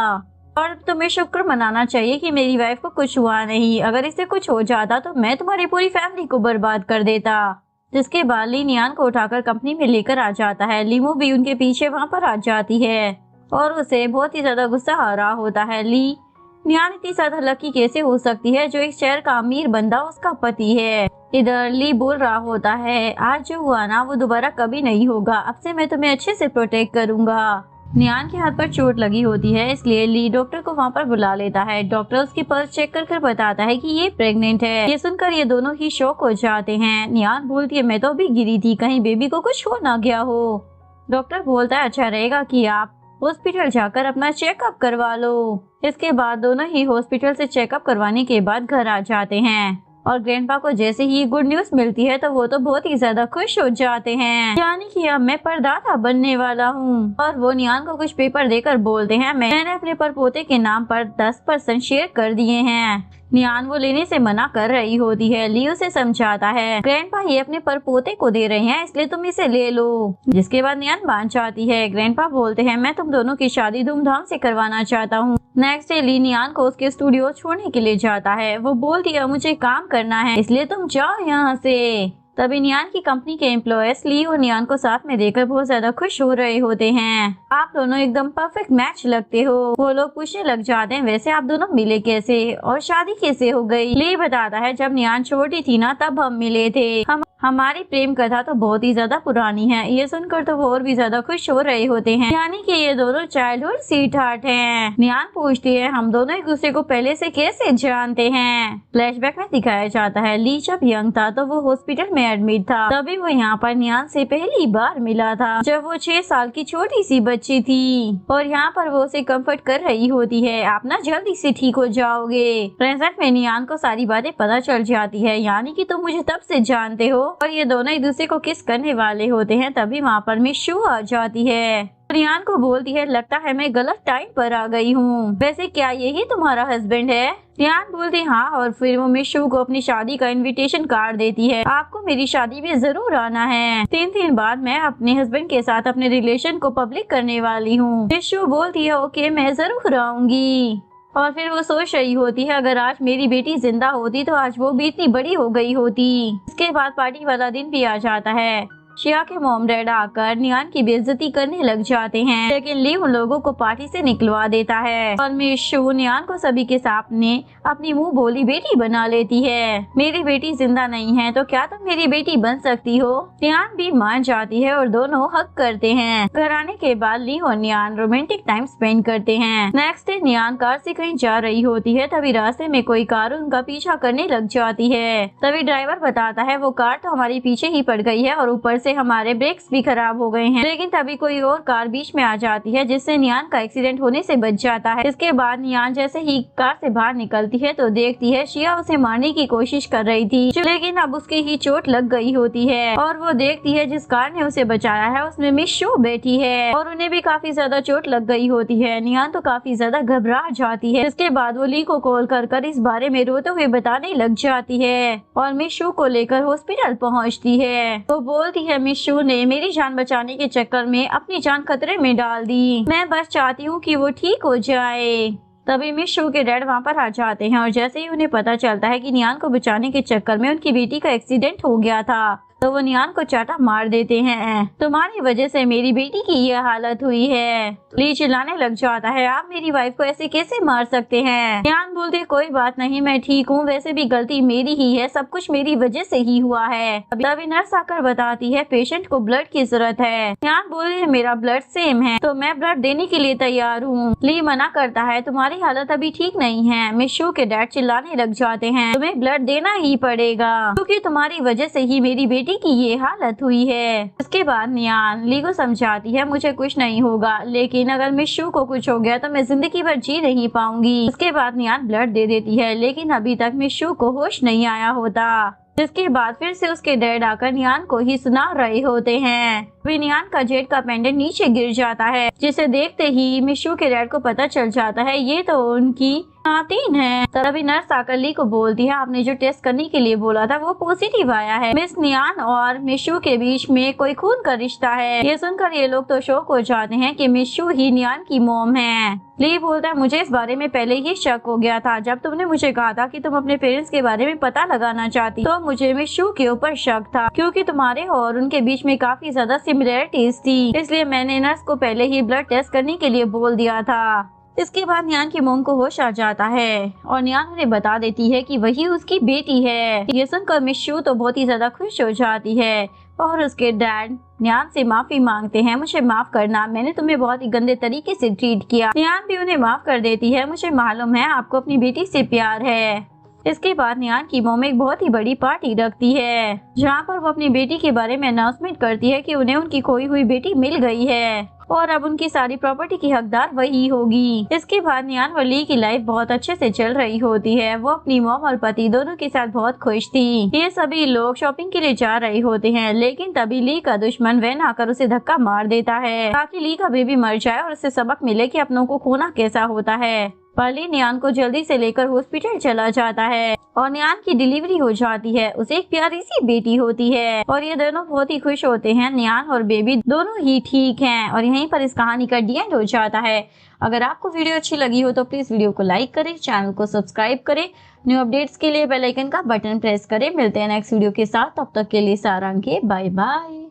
और तुम्हें शुक्र मनाना चाहिए कि मेरी वाइफ को कुछ हुआ नहीं, अगर इसे कुछ हो जाता तो मैं तुम्हारी पूरी फैमिली को बर्बाद कर देता। जिसके बाद ली नियान को उठाकर कंपनी में लेकर आ जाता है। लीमो भी उनके पीछे वहां पर आ जाती है और उसे बहुत ही ज्यादा गुस्सा आ रहा होता है। ली, नियान इतनी ज्यादा लकी कैसे हो सकती है, जो एक शहर का अमीर बंदा उसका पति है। इधर ली बोल रहा होता है, आज जो हुआ ना वो दोबारा कभी नहीं होगा, अब से मैं तुम्हें अच्छे से प्रोटेक्ट करूंगा। नियान के हाथ पर चोट लगी होती है, इसलिए ली डॉक्टर को वहाँ पर बुला लेता है। डॉक्टर उसकी पर्स चेक कर बताता है कि ये प्रेग्नेंट है। ये सुनकर ये दोनों ही शॉक हो जाते हैं। नियान बोलती है, मैं तो अभी गिरी थी, कहीं बेबी को कुछ हो ना गया हो। डॉक्टर बोलता है, अच्छा रहेगा कि आप हॉस्पिटल जाकर अपना चेकअप करवा लो। इसके बाद दोनों ही हॉस्पिटल से चेकअप करवाने के बाद घर आ जाते हैं और ग्रैंडपा को जैसे ही गुड न्यूज मिलती है तो वो तो बहुत ही ज्यादा खुश हो जाते हैं, यानी कि अब मैं परदादा बनने वाला हूँ। और वो नियान को कुछ पेपर देकर बोलते हैं मैंने अपने परपोते के नाम पर 10% शेयर कर दिए हैं। नियान वो लेने से मना कर रही होती है। ली उसे समझाता है ग्रैंडपा ये अपने परपोते को दे रहे हैं इसलिए तुम इसे ले लो, जिसके बाद नियान मान जाती है। ग्रैंडपा बोलते हैं मैं तुम दोनों की शादी धूमधाम से करवाना चाहता हूँ। नेक्स्ट डे ली नियान को उसके स्टूडियो छोड़ने के लिए जाता है। वो बोलती है मुझे काम करना है इसलिए तुम जाओ यहाँ से। तभी नियान की कंपनी के एम्प्लॉयज ली और नियान को साथ में देखकर बहुत ज्यादा खुश हो रहे होते हैं। आप दोनों एकदम परफेक्ट मैच लगते हो। वो लोग पूछने लग जाते हैं वैसे आप दोनों मिले कैसे और शादी कैसे हो गई। ली बताता है जब नियान छोटी थी ना तब हम मिले थे। हमारी प्रेम कथा तो बहुत ही ज्यादा पुरानी है। ये सुनकर तो वो और भी ज्यादा खुश हो रहे होते हैं, यानी कि ये दोनों चाइल्डहुड स्वीट हार्ट हैं। नियान पूछती है हम दोनों एक दूसरे को पहले से कैसे जानते हैं। फ्लैशबैक में दिखाया जाता है ली जब यंग था तो वो हॉस्पिटल में एडमिट था। तभी वो यहाँ पर नियान से पहली बार मिला था जब वो 6 साल की छोटी सी बच्ची थी और यहाँ पर वो उसे कंफर्ट कर रही होती है आप ना जल्दी से ठीक हो जाओगे। प्रेजेंट में नियान को सारी बातें पता चल जाती है, यानी कि तुम मुझे तब से जानते हो। और ये दोनों एक दूसरे को किस करने वाले होते हैं। तभी वहाँ पर मिशू आ जाती है। नियान को बोलती है लगता है मैं गलत टाइम पर आ गई हूँ, वैसे क्या यही तुम्हारा हस्बैंड है। नियान बोलती हाँ और फिर वो मिशू को अपनी शादी का इनविटेशन कार्ड देती है आपको मेरी शादी में जरूर आना है। 3 दिन बाद मैं अपने हस्बैंड के साथ अपने रिलेशन को पब्लिक करने वाली हूँ। मिशू बोलती है ओके मैं जरूर आऊंगी। और फिर वो सोच रही होती है अगर आज मेरी बेटी जिंदा होती तो आज वो भी इतनी बड़ी हो गई होती। इसके बाद पार्टी वाला दिन भी आ जाता है। शिया के मॉम डैड आकर नियान की बेइज्जती करने लग जाते हैं, लेकिन ली उन लोगों को पार्टी से निकलवा देता है और मिशू नियान को सभी के सामने अपनी मुंह बोली बेटी बना लेती है। मेरी बेटी जिंदा नहीं है तो क्या तुम मेरी बेटी बन सकती हो। नियान भी मान जाती है और दोनों हक करते हैं। घर आने के बाद ली और नियान रोमांटिक टाइम स्पेंड करते हैं। नेक्स्ट डे नियान कार से कहीं जा रही होती है, तभी रास्ते में कोई कार उनका पीछा करने लग जाती है। तभी ड्राइवर बताता है वो कार तो हमारे पीछे ही पड़ गई है और ऊपर से हमारे ब्रेक्स भी खराब हो गए हैं। लेकिन तभी कोई और कार बीच में आ जाती है जिससे नियान का एक्सीडेंट होने से बच जाता है। इसके बाद नियान जैसे ही कार से बाहर निकलती है तो देखती है शिया उसे मारने की कोशिश कर रही थी, लेकिन अब उसके ही चोट लग गई होती है और वो देखती है जिस कार ने उसे बचाया है उसमें मिशू बैठी है और उन्हें भी काफी ज्यादा चोट लग गई होती है। नियान तो काफी ज्यादा घबरा जाती है। इसके बाद वो ली को कॉल कर इस बारे में रोते हुए बताने लग जाती है और मिशू को लेकर हॉस्पिटल पहुँचती है। वो बोलती है मिशू ने मेरी जान बचाने के चक्कर में अपनी जान खतरे में डाल दी, मैं बस चाहती हूँ कि वो ठीक हो जाए। तभी मिशू के डैड वहाँ पर आ जाते हैं और जैसे ही उन्हें पता चलता है कि नियान को बचाने के चक्कर में उनकी बेटी का एक्सीडेंट हो गया था तो वो नियान को चाटा मार देते हैं। तुम्हारी वजह से मेरी बेटी की ये हालत हुई है। ली चिल्लाने लग जाता है आप मेरी वाइफ को ऐसे कैसे मार सकते हैं। नियान बोलते कोई बात नहीं मैं ठीक हूँ, वैसे भी गलती मेरी ही है, सब कुछ मेरी वजह से ही हुआ है। तभी नर्स आकर बताती है पेशेंट को ब्लड की जरूरत है। नियान बोलते मेरा ब्लड सेम है तो मैं ब्लड देने के लिए तैयार हूँ। ली मना करता है तुम्हारी हालत अभी ठीक नहीं है। मिशू के डैड चिल्लाने लग जाते हैं तुम्हें ब्लड देना ही पड़ेगा क्योंकि तुम्हारी वजह से ही मेरी बेटी की ये हालत हुई है। इसके बाद नियान ली को समझाती है मुझे कुछ नहीं होगा, लेकिन अगर मिशू को कुछ हो गया तो मैं जिंदगी भर जी नहीं पाऊंगी। इसके बाद नियान ब्लड दे देती है, लेकिन अभी तक मिशू को होश नहीं आया होता। जिसके बाद फिर से उसके डैड आकर नियान को ही सुना रहे होते हैं। अभी नियान का जेट का पेंडेंट नीचे गिर जाता है, जिसे देखते ही मिशू के डैड को पता चल जाता है ये तो उनकी नातिन है। तभी नर्स आकर ली को बोलती है आपने जो टेस्ट करने के लिए बोला था वो पॉजिटिव आया है। मिस नियान और मिशू के बीच में कोई खून का रिश्ता है। ये सुनकर ये लोग तो शॉक हो जाते हैं कि मिशू ही नियान की मॉम है। ली बोलता है मुझे इस बारे में पहले ही शक हो गया था, जब तुमने मुझे कहा था कि तुम अपने पेरेंट्स के बारे में पता लगाना चाहती तो मुझे मिशू के ऊपर शक था क्योंकि तुम्हारे और उनके बीच में काफी ज्यादा सिमिलरिटीज थी, इसलिए मैंने नर्स को पहले ही ब्लड टेस्ट करने के लिए बोल दिया था। इसके बाद नियान की मोम को होश आ जाता है और नियान उन्हें बता देती है कि वही उसकी बेटी है। ये सुनकर मिशू तो बहुत ही ज्यादा खुश हो जाती है और उसके डैड नियान से माफी मांगते हैं मुझे माफ करना, मैंने तुम्हें बहुत ही गंदे तरीके से ट्रीट किया। नियान भी उन्हें माफ कर देती है मुझे मालूम है आपको अपनी बेटी से प्यार है। इसके बाद नियान की मोम एक बहुत ही बड़ी पार्टी रखती है जहाँ पर वो अपनी बेटी के बारे में अनाउंसमेंट करती है कि उन्हें उनकी खोई हुई बेटी मिल गई है और अब उनकी सारी प्रॉपर्टी की हकदार वही होगी। इसके बाद नियान और ली की लाइफ बहुत अच्छे से चल रही होती है। वो अपनी मॉम और पति दोनों के साथ बहुत खुश थी। ये सभी लोग शॉपिंग के लिए जा रहे होते हैं, लेकिन तभी ली का दुश्मन वैन आकर उसे धक्का मार देता है ताकि ली का बेबी मर जाए और उसे सबक मिले कि अपनों को खोना कैसा होता है। पर्ली नियान को जल्दी से लेकर हॉस्पिटल चला जाता है और नियान की डिलीवरी हो जाती है। उसे एक प्यारी सी बेटी होती है और ये दोनों बहुत ही खुश होते हैं। नियान और बेबी दोनों ही ठीक हैं और यहीं पर इस कहानी का डी एंड हो जाता है। अगर आपको वीडियो अच्छी लगी हो तो प्लीज वीडियो को लाइक करें, चैनल को सब्सक्राइब करें, न्यू अपडेट्स के लिए बेल आइकन का बटन प्रेस करें। मिलते हैं नेक्स्ट वीडियो के साथ, तब तक के लिए सारांश बाय बाय।